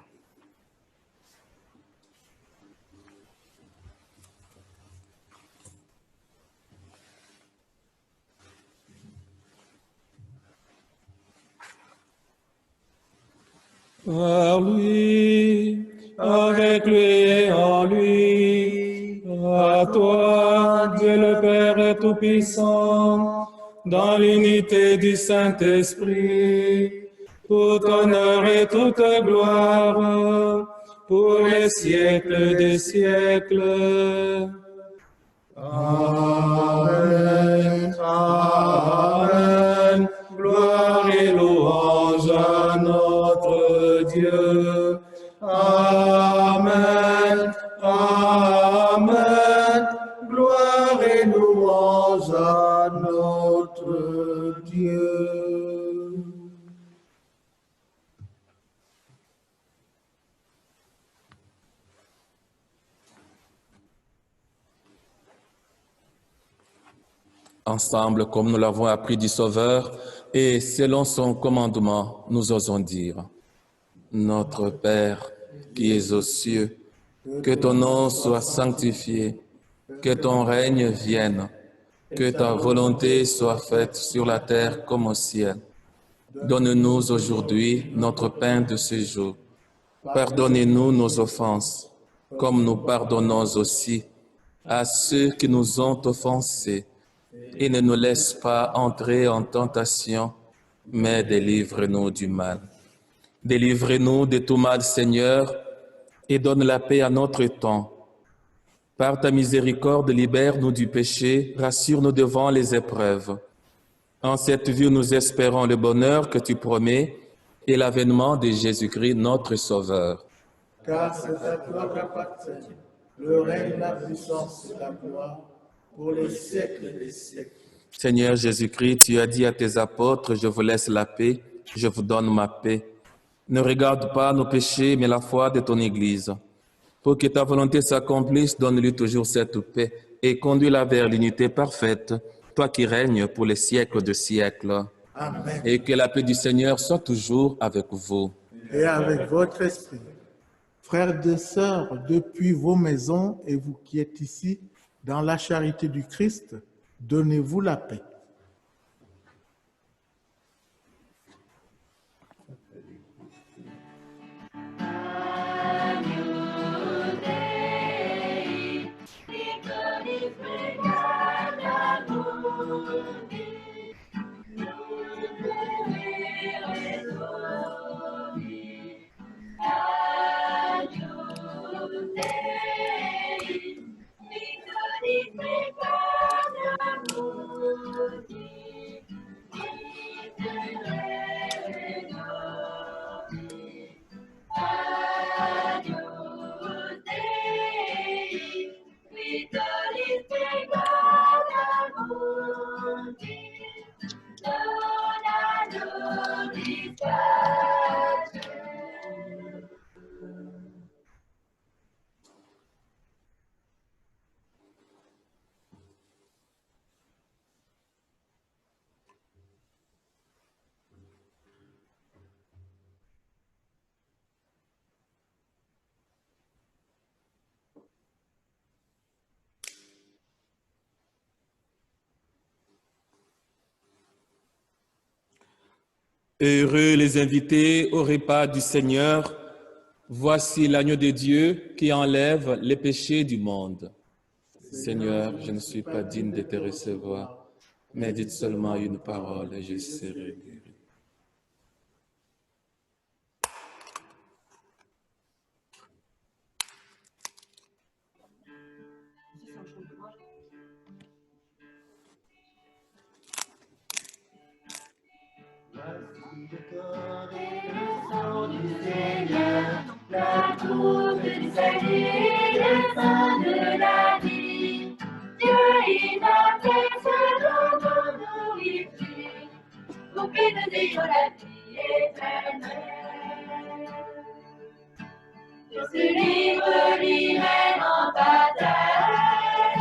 Speaker 9: Par lui, avec lui et en lui, à toi, Dieu le Père Tout-Puissant, dans l'unité du Saint-Esprit, tout honneur et toute gloire, pour les siècles des siècles. Amen, Amen. Gloire et louange à notre Dieu. Amen, Amen. Gloire et louange à notre Dieu.
Speaker 2: Ensemble, comme nous l'avons appris du Sauveur, et selon son commandement, nous osons dire: Notre Père, qui es aux cieux, que ton nom soit sanctifié, que ton règne vienne, que ta volonté soit faite sur la terre comme au ciel. Donne-nous aujourd'hui notre pain de ce jour. Pardonnez-nous nos offenses, comme nous pardonnons aussi à ceux qui nous ont offensés. Et ne nous laisse pas entrer en tentation, mais délivre-nous du mal. Délivre-nous de tout mal, Seigneur, et donne la paix à notre temps. Par ta miséricorde, libère-nous du péché, rassure-nous devant les épreuves. En cette vie, nous espérons le bonheur que tu promets et l'avènement de Jésus-Christ, notre Sauveur.
Speaker 3: Car c'est à toi qu'appartient le règne, la puissance et la gloire pour les siècles des siècles.
Speaker 2: Seigneur Jésus-Christ, tu as dit à tes apôtres: je vous laisse la paix, je vous donne ma paix. Ne regarde pas nos péchés, mais la foi de ton Église. Pour que ta volonté s'accomplisse, donne-lui toujours cette paix et conduis-la vers l'unité parfaite, toi qui règnes pour les siècles de siècles.
Speaker 3: Amen.
Speaker 2: Et que la paix du Seigneur soit toujours avec vous.
Speaker 3: Et avec votre esprit. Frères et sœurs, depuis vos maisons et vous qui êtes ici, dans la charité du Christ, donnez-vous la paix.
Speaker 2: Heureux les invités au repas du Seigneur. Voici l'agneau de Dieu qui enlève les péchés du monde. Seigneur, je ne suis pas digne de te recevoir, mais dites seulement une parole et je serai guéri.
Speaker 1: La coupe du salut et le sang de la vie. Dieu est notre Seigneur, nos nourritures, pour que nous ayons la vie éternelle. Sur ce livre lui-même en bataille,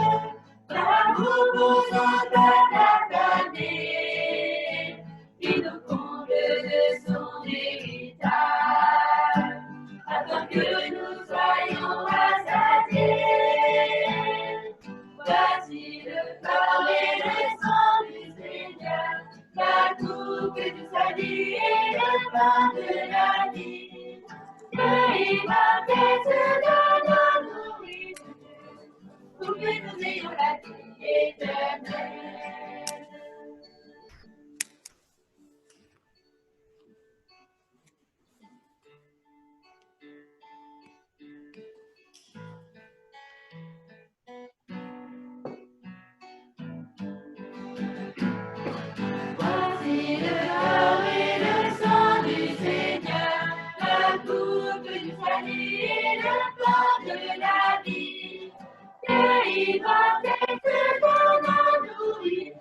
Speaker 1: l'amour pour son peuple acclamé, il nous comble de son héritage, afin que nous soyons rassasiés. Voici le corps et le sang du Seigneur, la coupe du salut et le pain de la vie. Dieu est ma tête de nos nourritures, pour que nous ayons la vie éternelle. salut et le plan de la vie. Et va être dans nos nourritures,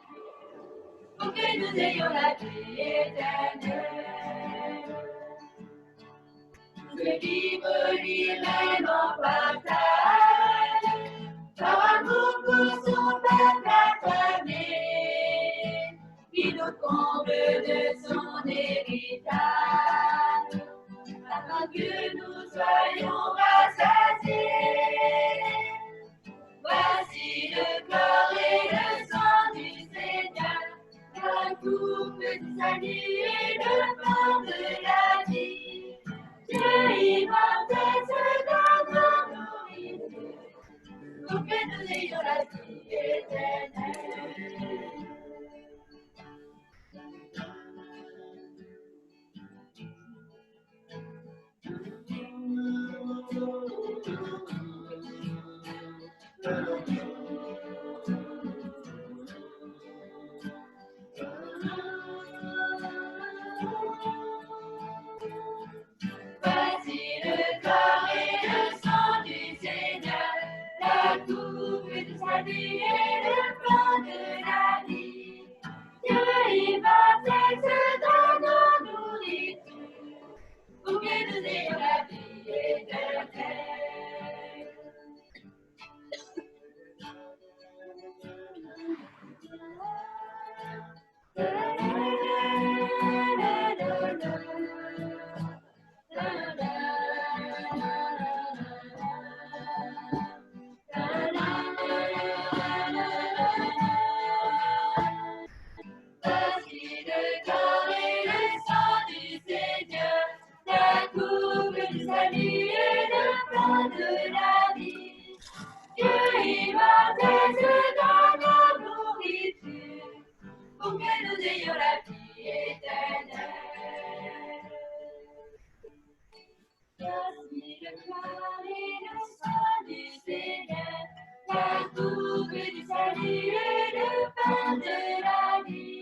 Speaker 1: pour que nous ayons la vie éternelle. Que vivre lui-même en partage, par amour pour son peuple acclamé, qui nous comble de son héritage, afin que nous soyons rassasiés. Voici le corps et le sang du Seigneur, la coupe du salut et le pain de la vie. Dieu immortel se donne nos nourritures, pour que nous ayons la vie éternelle. Voici le corps et le sang du Seigneur, la coupe du salut et le pain de la vie. Dieu immortel se donne nos nourritures, pour que nous ayons la vie éternelle. Voici le corps et le sang du Seigneur, la coupe du salut et le pain de la vie. Dieu immortel se donne nos nourritures, pour que nous ayons la vie éternelle. Voici le corps et le sang du Seigneur, la coupe du salut et le pain de la vie.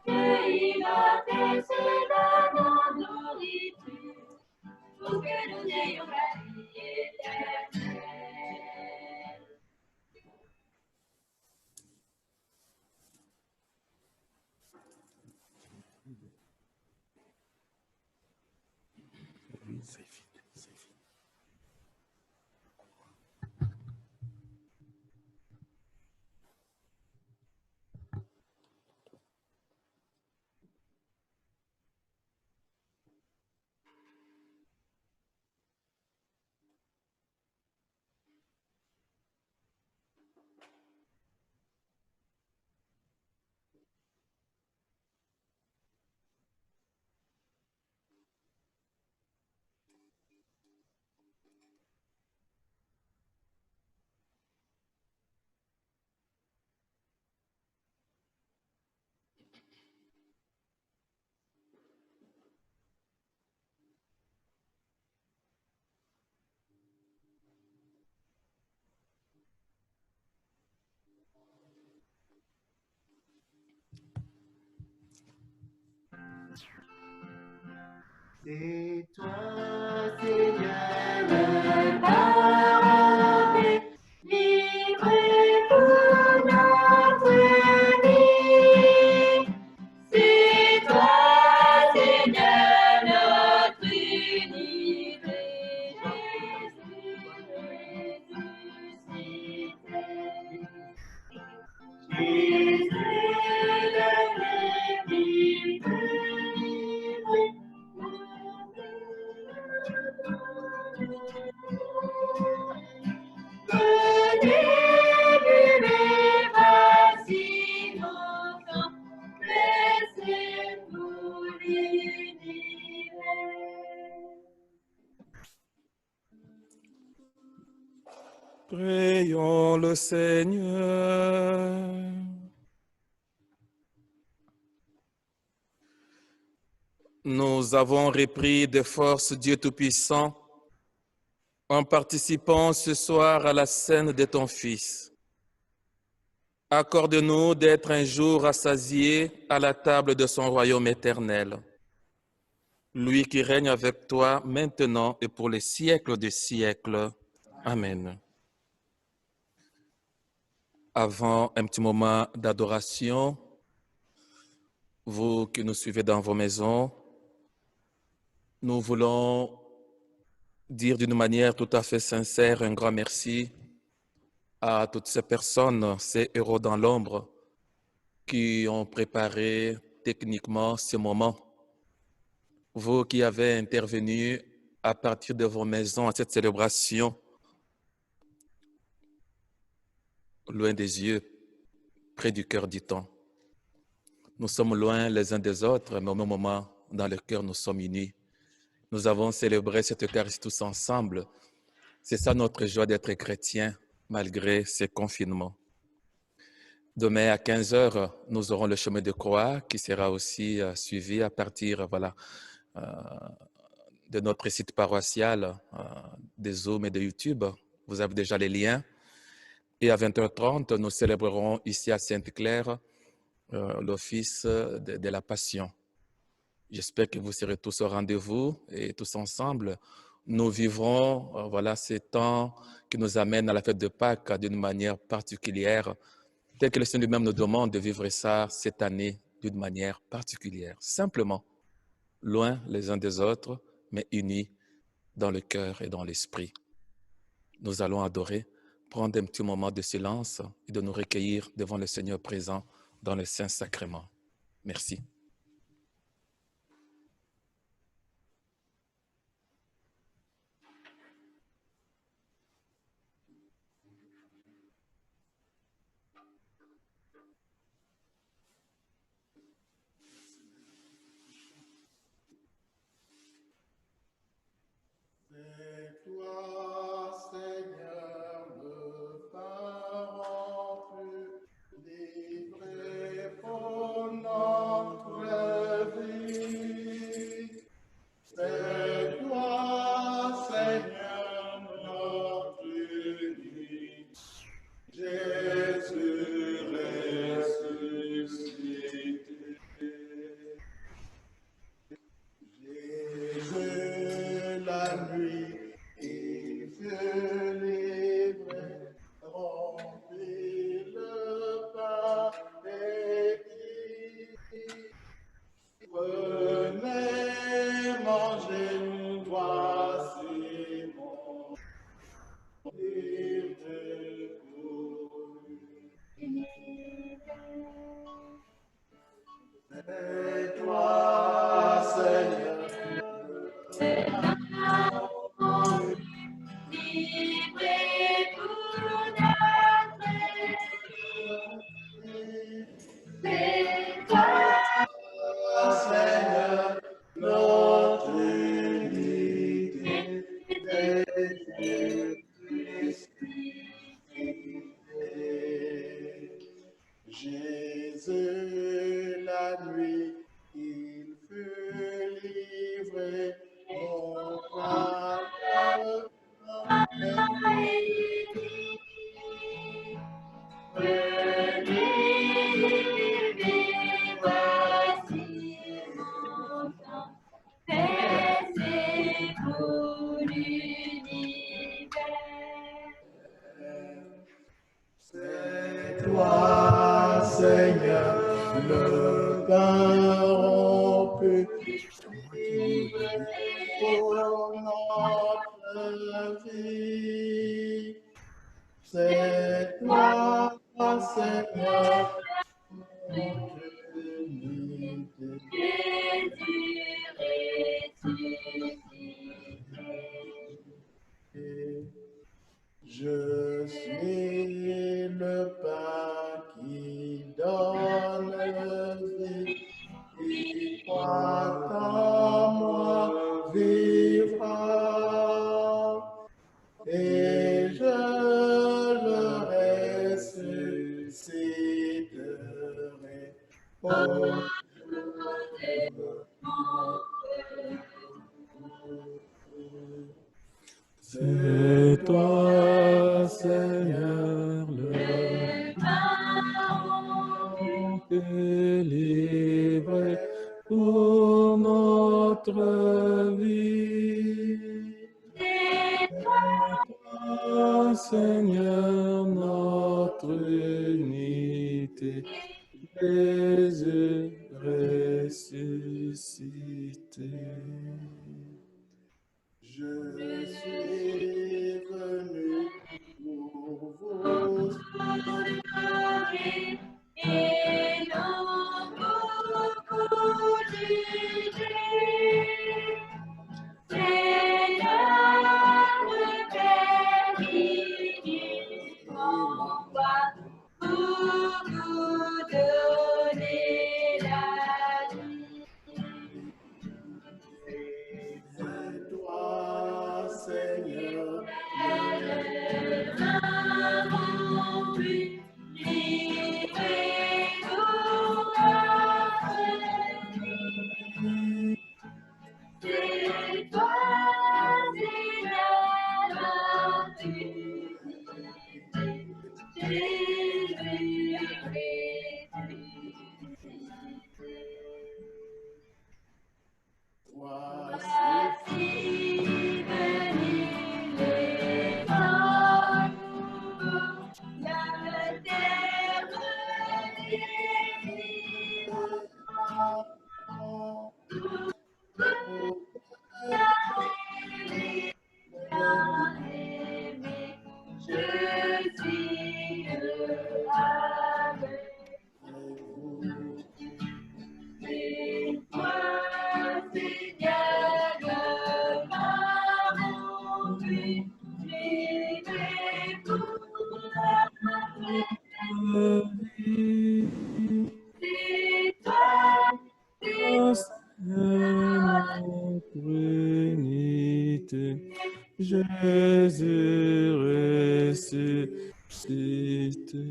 Speaker 1: Dieu immortel se donne nos nourritures, pour que nous ayons la vie éternelle.
Speaker 8: C'est toi, Seigneur, le parfait, libre pour notre vie. C'est toi, Seigneur, notre unité, Jésus ressuscité. Jésus, le vrai qui peut livrer. Venez, buvez, voici nos sang, laissez-nous l'univers.
Speaker 9: Prions le Seigneur. Nous avons repris de force Dieu Tout-Puissant en participant ce soir à la scène de ton Fils. Accorde-nous d'être un jour rassasiés à la table de son royaume éternel.
Speaker 2: lui qui règne avec toi maintenant et pour les siècles des siècles. Amen. Avant un petit moment d'adoration, vous qui nous suivez dans vos maisons, nous voulons dire d'une manière tout à fait sincère un grand merci à toutes ces personnes, ces héros dans l'ombre, qui ont préparé techniquement ce moment. Vous qui avez intervenu à partir de vos maisons à cette célébration, loin des yeux, près du cœur, dit-on. Nous sommes loin les uns des autres, mais au même moment, dans le cœur, nous sommes unis. Nous avons célébré cette Eucharistie tous ensemble. C'est ça notre joie d'être chrétiens, malgré ces confinements. Demain à 15h, nous aurons le chemin de croix qui sera aussi suivi à partir de notre site paroissial, des Zoom et de YouTube. Vous avez déjà les liens. Et à 20h30, nous célébrerons ici à Sainte-Claire l'office de la Passion. J'espère que vous serez tous au rendez-vous et tous ensemble. Nous vivrons ces temps qui nous amènent à la fête de Pâques d'une manière particulière, tel que le Seigneur lui-même nous demande de vivre ça cette année d'une manière particulière. Simplement, loin les uns des autres, mais unis dans le cœur et dans l'esprit. Nous allons adorer, prendre un petit moment de silence et de nous recueillir devant le Seigneur présent dans le Saint-Sacrement. Merci.
Speaker 3: C'est toi, Seigneur, le parent plus livré pour notre vie. C'est toi, Seigneur, notre unique Jésus ressuscité. Jésus, la nuit, il fut livré, remplit le pain et dit, prenez, mangez, voici mon livré pour lui. C'est toi, Seigneur,
Speaker 1: livré pour notre vie. C'est toi,
Speaker 3: Seigneur, notre unité, Jésus, la nuit, il fut livré, mon Père, c'est toi, Seigneur, le pain rompu, pour notre vie. C'est toi, Seigneur, notre unité. Je suis le pain qui donne vie, qui croit en moi vivra, et je le ressusciterai. C'est toi, Seigneur, le pain délivré pour notre
Speaker 9: Seigneur, notre unité. Jésus ressuscité.
Speaker 3: Je suis venu pour vous
Speaker 1: et non pour juger. Seigneur, le Père qui m'envoie pour vous donner la vie.
Speaker 3: C'est toi, Seigneur,
Speaker 1: N'avons plus livré pour l'avenir. C'est toi, Seigneur, notre unité. Jésus ressuscité. Voici venir les temps nouveaux, la terre bien-aimé, je suis avec vous. C'est toi, Seigneur, m'avons vu, vivre pour la vie. C'est toi,
Speaker 9: Seigneur, notre unité. Jésus ressuscité.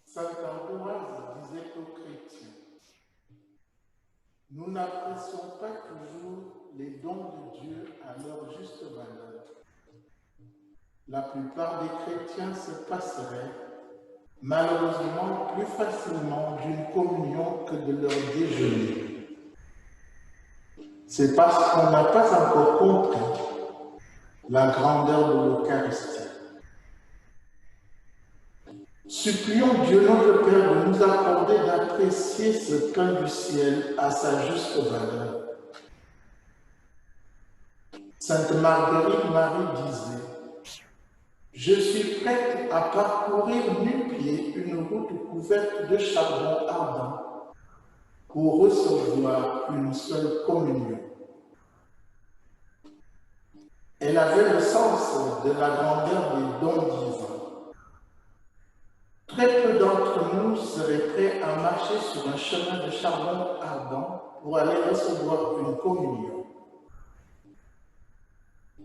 Speaker 3: Saint Ambroise disait aux chrétiens, nous n'apprécions pas toujours les dons de Dieu à leur juste valeur. La plupart des chrétiens se passeraient malheureusement plus facilement d'une communion que de leur déjeuner. C'est parce qu'on n'a pas encore compris la grandeur de l'Eucharistie. Supplions Dieu notre Père de nous accorder d'apprécier ce pain du ciel à sa juste valeur. Sainte Marguerite Marie disait, « Je suis prête à parcourir nu-pieds une route couverte de charbon ardent pour recevoir une seule communion. » Elle avait le sens de la grandeur des dons divins. Très peu d'entre nous seraient prêts à marcher sur un chemin de charbon ardent pour aller recevoir une communion.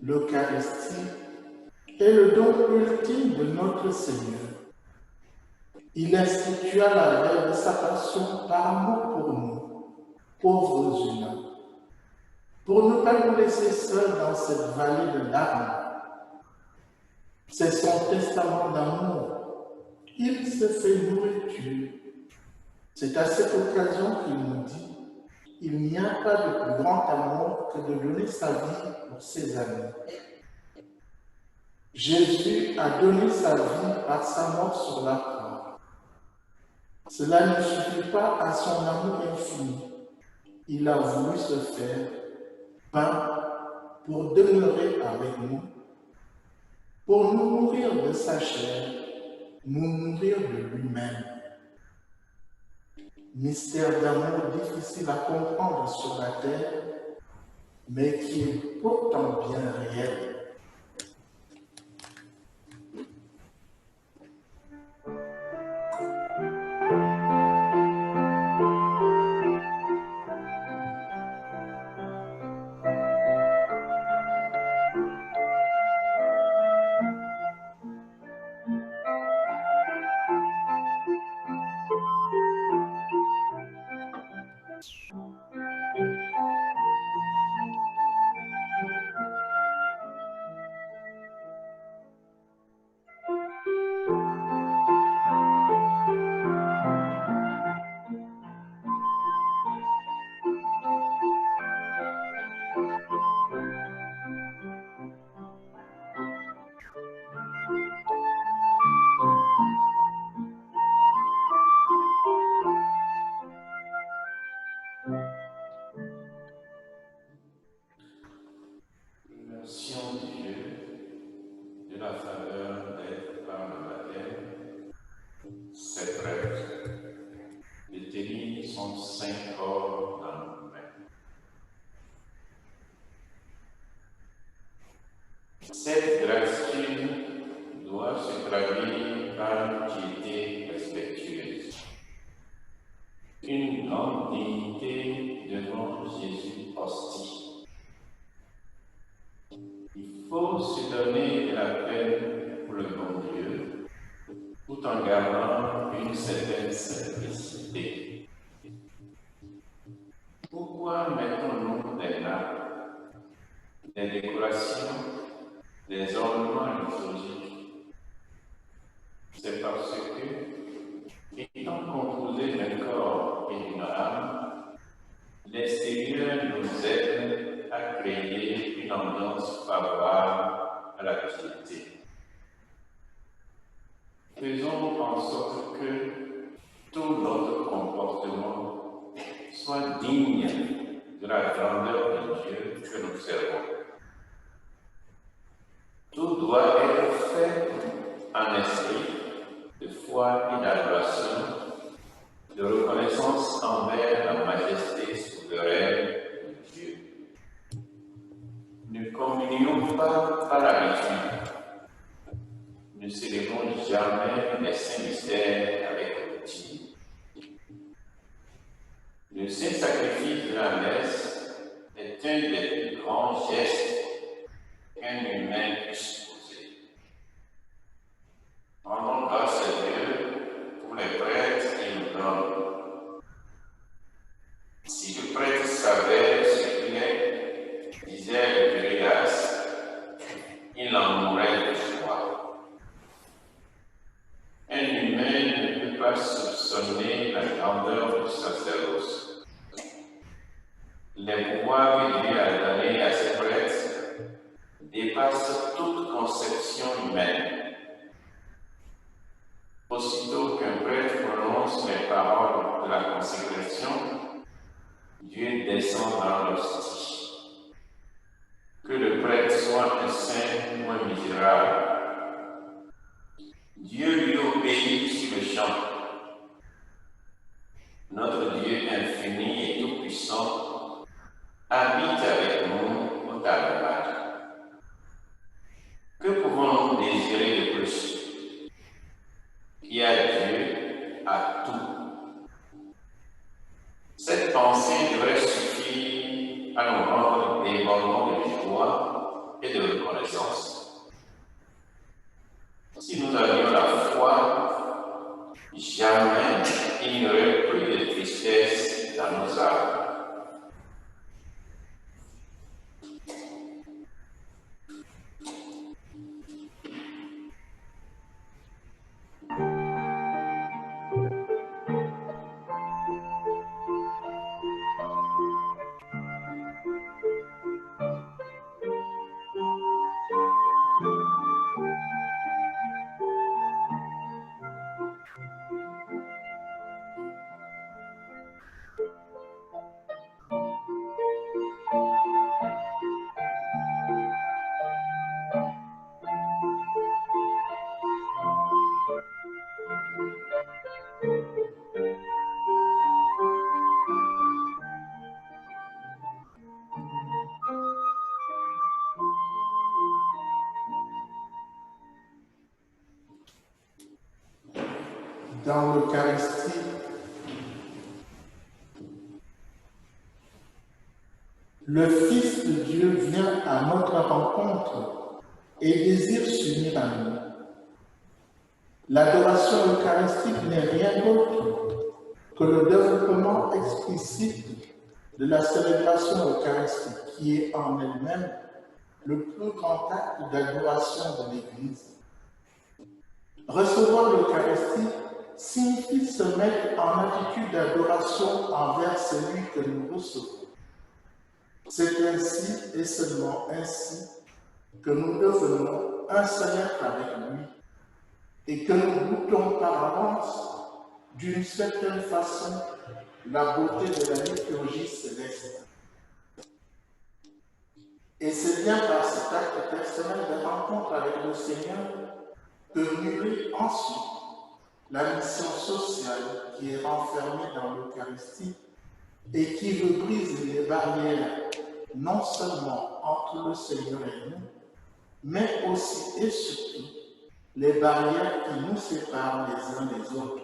Speaker 3: L'Eucharistie est le don ultime de notre Seigneur. Il institua la veille de sa passion par amour pour nous, pauvres humains, pour ne pas nous laisser seuls dans cette vallée de larmes. C'est son testament d'amour. Il se fait nourriture. C'est à cette occasion qu'il nous dit « Il n'y a pas de plus grand amour que de donner sa vie pour ses amis. » Jésus a donné sa vie par sa mort sur la croix. Cela ne suffit pas à son amour infini. Il a voulu se faire pain pour demeurer avec nous, pour nous nourrir de sa chair, nous nourrir de lui-même. Mystère d'amour difficile à comprendre sur la terre, mais qui est pourtant bien réel.
Speaker 14: Cette gratitude doit se traduire par une piété respectueuse. Une grande dignité devant Jésus hostie. Il faut se donner de la peine pour le bon Dieu, tout en gardant une certaine simplicité. Pourquoi mettons-nous des nappes, des décorations, des ornements liturgiques? C'est parce que, étant composés d'un corps et d'une âme, l'extérieur nous aide à créer une ambiance favorable à la piété. Faisons en sorte que tout notre comportement soit digne de la grandeur de Dieu que nous servons. Tout doit être fait en esprit de foi et d'adoration, de reconnaissance envers la majesté souveraine de Dieu. Ne communions pas par habitude. Ne célébrons jamais les saints mystères avec routine. Le saint sacrifice de la messe est un des plus grands gestes qu'un humain puisse poser. Rendons grâce à Dieu pour les prêtres qui nous donnent. Si le prêtre savait ce qu'il est, disait le Virias, il en mourrait de joie. Un humain ne peut pas soupçonner la grandeur du sacerdoce. Les pouvoirs que Dieu a donnés à ses prêtres dépassent toute conception humaine. Aussitôt qu'un prêtre prononce les paroles de la consécration, Dieu descend dans l'hostie. Que le prêtre soit un saint ou un misérable, Dieu lui obéit sur le champ. Notre Dieu infini et tout-puissant habite avec nous au tabernacle. Que pouvons-nous désirer de plus? Qui a Dieu à tout. Cette pensée devrait suffire à nous rendre débordants de joie et de reconnaissance. Si nous avions la foi, jamais il n'y aurait plus de tristesse dans nos âmes.
Speaker 3: Dans l'Eucharistie, le Fils de Dieu vient à notre rencontre et désire s'unir à nous. L'adoration eucharistique n'est rien d'autre que le développement explicite de la célébration eucharistique, qui est en elle-même le plus grand acte d'adoration de l'Église. Recevoir l'Eucharistie signifie se mettre en attitude d'adoration envers celui que nous recevons. C'est ainsi et seulement ainsi que nous devenons un seul être avec lui et que nous goûtons par avance, d'une certaine façon, la beauté de la liturgie céleste. Et c'est bien par cet acte personnel de rencontre avec le Seigneur que mûrit ensuite la mission sociale qui est renfermée dans l'Eucharistie et qui veut briser les barrières non seulement entre le Seigneur et nous, mais aussi et surtout les barrières qui nous séparent les uns des autres.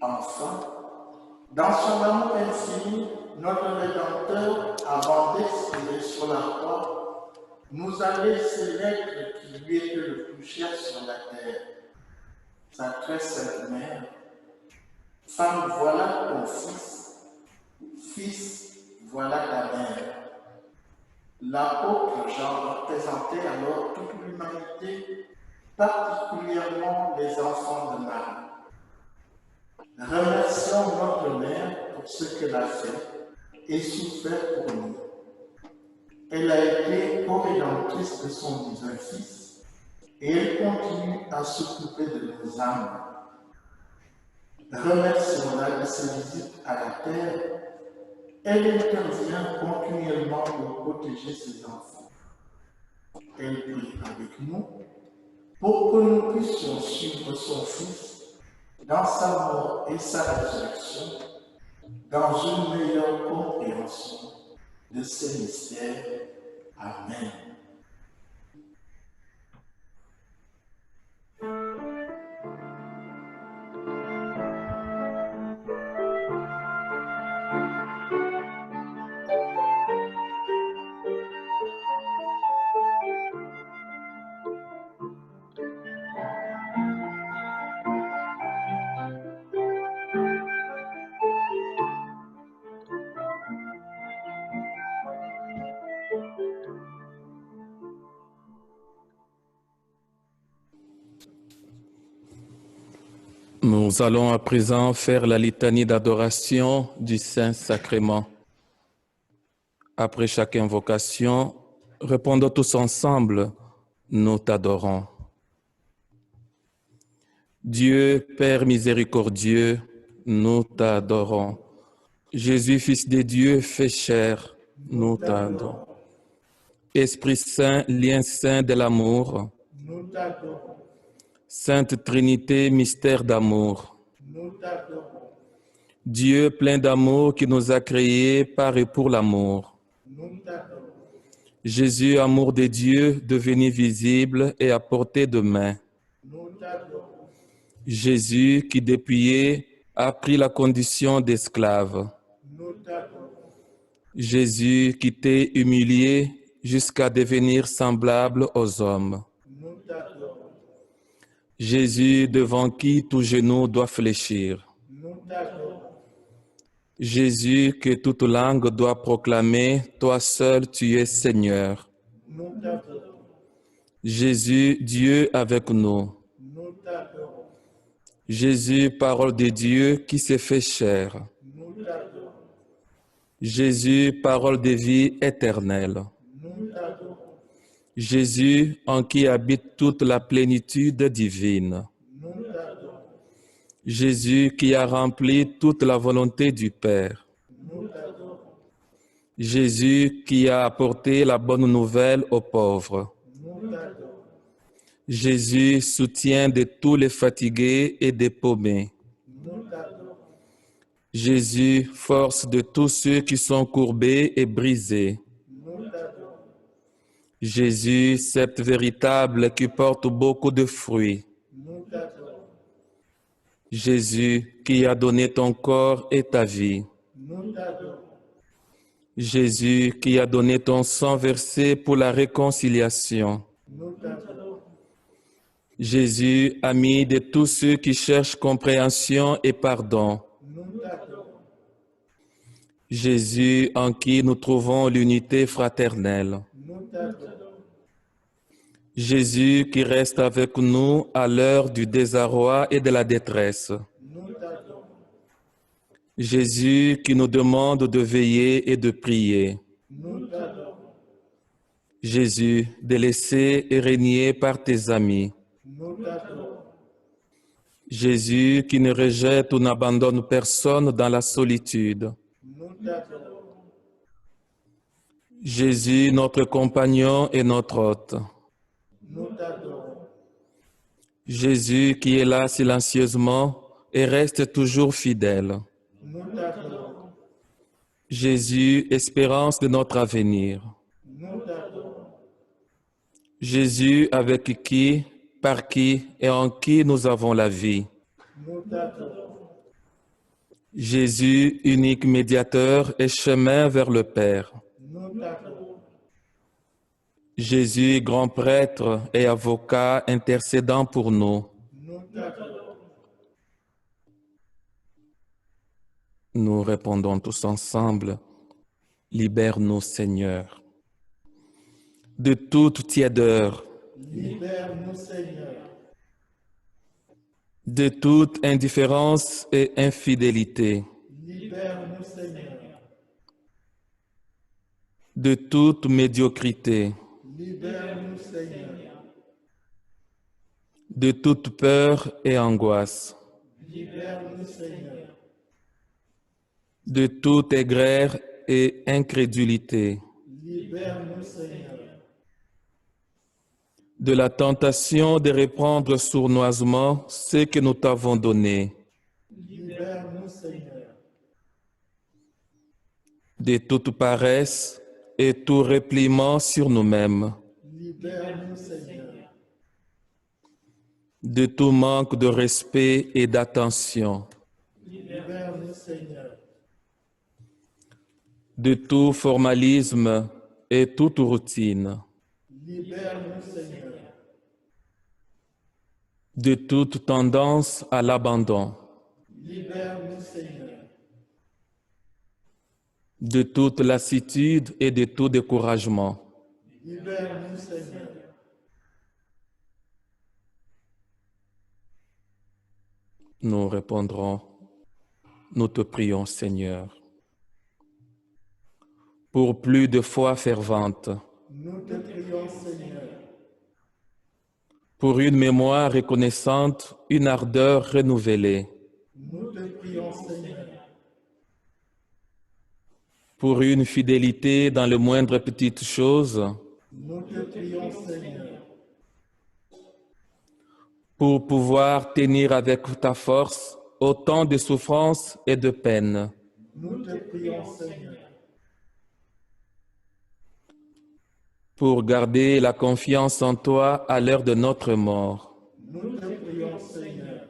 Speaker 3: Enfin, dans son amour infini, notre Rédempteur, avant d'expirer sur la croix, nous a laissé l'être qui lui était le plus cher sur la terre, sa très sainte mère. Femme, voilà ton fils. Fils, voilà ta mère. L'apôtre Jean représentait alors toute l'humanité, particulièrement les enfants de Marie. Remercions notre mère pour ce qu'elle a fait et souffert pour nous. Elle a été co-rédemptrice de son divin Fils et elle continue à s'occuper de nos âmes. Remercions-la de sa visite à la terre. Elle intervient continuellement pour protéger ses enfants. Elle prie avec nous pour que nous puissions suivre son Fils dans sa mort et sa résurrection, dans une meilleure compréhension de ces mystères. Amen.
Speaker 2: Nous allons à présent faire la litanie d'adoration du Saint-Sacrement. Après chaque invocation, répondons tous ensemble, nous t'adorons. Dieu, Père miséricordieux, nous t'adorons. Jésus, Fils de Dieu, fait chair, nous t'adorons. Esprit Saint, lien saint de l'amour,
Speaker 3: Nous t'adorons.
Speaker 2: Sainte Trinité, mystère d'amour.
Speaker 3: Nous t'adorons.
Speaker 2: Dieu plein d'amour qui nous a créés par et pour l'amour.
Speaker 3: Nous t'adorons.
Speaker 2: Jésus, amour de Dieu, devenu visible et à portée de main.
Speaker 3: Nous t'adorons.
Speaker 2: Jésus qui dépouillé a pris la condition d'esclave.
Speaker 3: Nous t'adorons.
Speaker 2: Jésus qui t'est humilié jusqu'à devenir semblable aux hommes.
Speaker 3: Nous t'adorons.
Speaker 2: Jésus devant qui tout genou doit fléchir.
Speaker 3: Nous t'adorons.
Speaker 2: Jésus que toute langue doit proclamer, toi seul tu es Seigneur.
Speaker 3: Nous t'adorons.
Speaker 2: Jésus, Dieu avec nous.
Speaker 3: Nous t'adorons.
Speaker 2: Jésus, parole de Dieu qui s'est fait chair.
Speaker 3: Nous t'adorons.
Speaker 2: Jésus, parole de vie éternelle.
Speaker 3: Nous t'adorons.
Speaker 2: Jésus, en qui habite toute la plénitude divine.
Speaker 3: Nous t'adorons.
Speaker 2: Jésus qui a rempli toute la volonté du Père.
Speaker 3: Nous t'adorons.
Speaker 2: Jésus qui a apporté la bonne nouvelle aux pauvres.
Speaker 3: Nous t'adorons.
Speaker 2: Jésus, soutien de tous les fatigués et des paumés.
Speaker 3: Nous t'adorons.
Speaker 2: Jésus, force de tous ceux qui sont courbés et brisés.
Speaker 3: Nous t'adorons.
Speaker 2: Jésus, sceptre véritable qui porte beaucoup de fruits.
Speaker 3: Nous t'adorons.
Speaker 2: Jésus, qui a donné ton corps et ta vie.
Speaker 3: Nous t'adorons.
Speaker 2: Jésus, qui a donné ton sang versé pour la réconciliation.
Speaker 3: Nous t'adorons.
Speaker 2: Jésus, ami de tous ceux qui cherchent compréhension et pardon.
Speaker 3: Nous t'adorons.
Speaker 2: Jésus, en qui nous trouvons l'unité fraternelle.
Speaker 3: Nous t'adorons.
Speaker 2: Jésus, qui reste avec nous à l'heure du désarroi et de la détresse.
Speaker 3: Nous t'adorons.
Speaker 2: Jésus, qui nous demande de veiller et de prier.
Speaker 3: Nous t'adorons.
Speaker 2: Jésus, délaissé et régné par tes amis.
Speaker 3: Nous t'adorons.
Speaker 2: Jésus, qui ne rejette ou n'abandonne personne dans la solitude.
Speaker 3: Nous t'adorons.
Speaker 2: Jésus, notre compagnon et notre hôte.
Speaker 3: Nous t'adorons.
Speaker 2: Jésus, qui est là silencieusement et reste toujours fidèle.
Speaker 3: Nous t'adorons.
Speaker 2: Jésus, espérance de notre avenir.
Speaker 3: Nous t'adorons.
Speaker 2: Jésus, avec qui, par qui et en qui nous avons la vie.
Speaker 3: nous t'adorons.
Speaker 2: Jésus, unique médiateur et chemin vers le Père.
Speaker 3: Nous t'adorons.
Speaker 2: Jésus, grand prêtre et avocat intercédant pour nous.
Speaker 3: Nous t'adorons.
Speaker 2: Nous répondons tous ensemble, libère-nous Seigneur. De toute tiédeur,
Speaker 3: Libère-nous, Seigneur.
Speaker 2: de toute indifférence et infidélité,
Speaker 3: Libère-nous, Seigneur.
Speaker 2: de toute médiocrité,
Speaker 3: Libère-nous, Seigneur.
Speaker 2: de toute peur et angoisse,
Speaker 3: Libère-nous, Seigneur.
Speaker 2: de toute aigreur et incrédulité,
Speaker 3: Libère-nous, Seigneur.
Speaker 2: de la tentation de reprendre sournoisement ce que nous t'avons donné,
Speaker 3: Libère-nous, Seigneur.
Speaker 2: de toute paresse et tout repliement sur nous-mêmes,
Speaker 3: Libère-nous, Seigneur.
Speaker 2: de tout manque de respect et d'attention,
Speaker 3: Libère-nous, Seigneur.
Speaker 2: de tout formalisme et toute routine,
Speaker 3: Libère-nous, Seigneur.
Speaker 2: de toute tendance à l'abandon,
Speaker 3: Libère-nous, Seigneur.
Speaker 2: de toute lassitude et de tout découragement,
Speaker 3: Libère-nous, Seigneur.
Speaker 2: nous répondrons, nous te prions Seigneur. Pour plus de foi fervente,
Speaker 3: Nous te prions, Seigneur.
Speaker 2: pour une mémoire reconnaissante, une ardeur renouvelée,
Speaker 3: Nous te prions, Seigneur.
Speaker 2: pour une fidélité dans les moindres petites choses,
Speaker 3: Nous te prions, Seigneur.
Speaker 2: pour pouvoir tenir avec ta force autant de souffrances et de peines,
Speaker 3: Nous te prions, Seigneur.
Speaker 2: pour garder la confiance en toi à l'heure de notre mort,
Speaker 3: Nous te prions, Seigneur.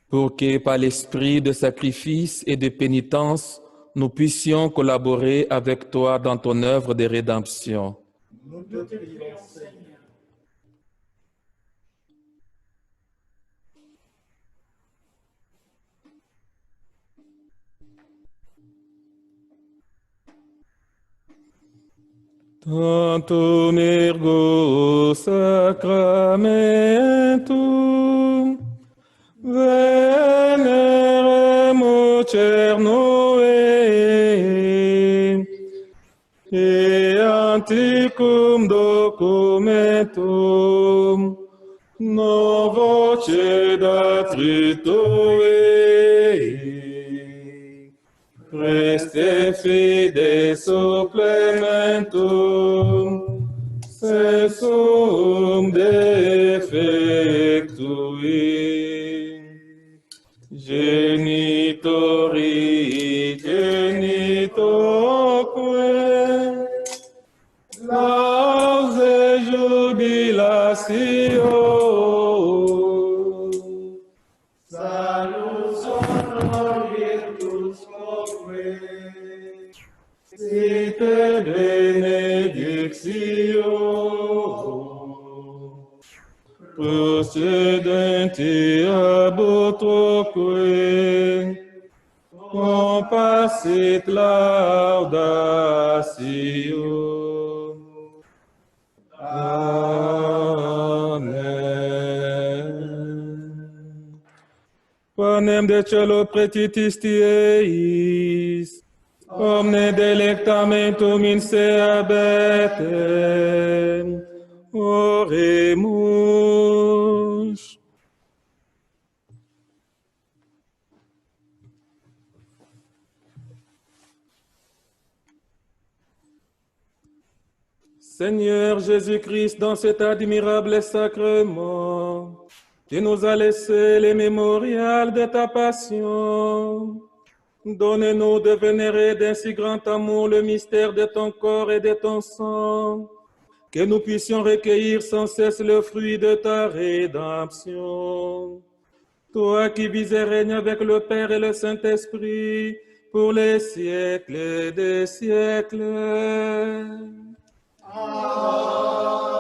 Speaker 2: pour que par l'esprit de sacrifice et de pénitence, nous puissions collaborer avec toi dans ton œuvre de rédemption.
Speaker 3: Nous te prions, Seigneur.
Speaker 9: Tantum ergo sacramentum venerem cernoe e anticum documentum novo cedatri toe. Preste fide supplementum sensum defectui. Genitori genitoque lause jubilatio salus honor virtus quoque site benedictio procedenti ab utroque compassit laudatio. Amen. Panem de celo pretitis tieis, omne delectamentum in se abetem, oremus. Seigneur Jésus-Christ, dans cet admirable sacrement, tu nous as laissé les mémorials de ta passion. Donne-nous de vénérer d'un si grand amour le mystère de ton corps et de ton sang, que nous puissions recueillir sans cesse le fruit de ta rédemption. Toi qui vis et règnes avec le Père et le Saint-Esprit, pour les siècles des siècles.
Speaker 1: Amen.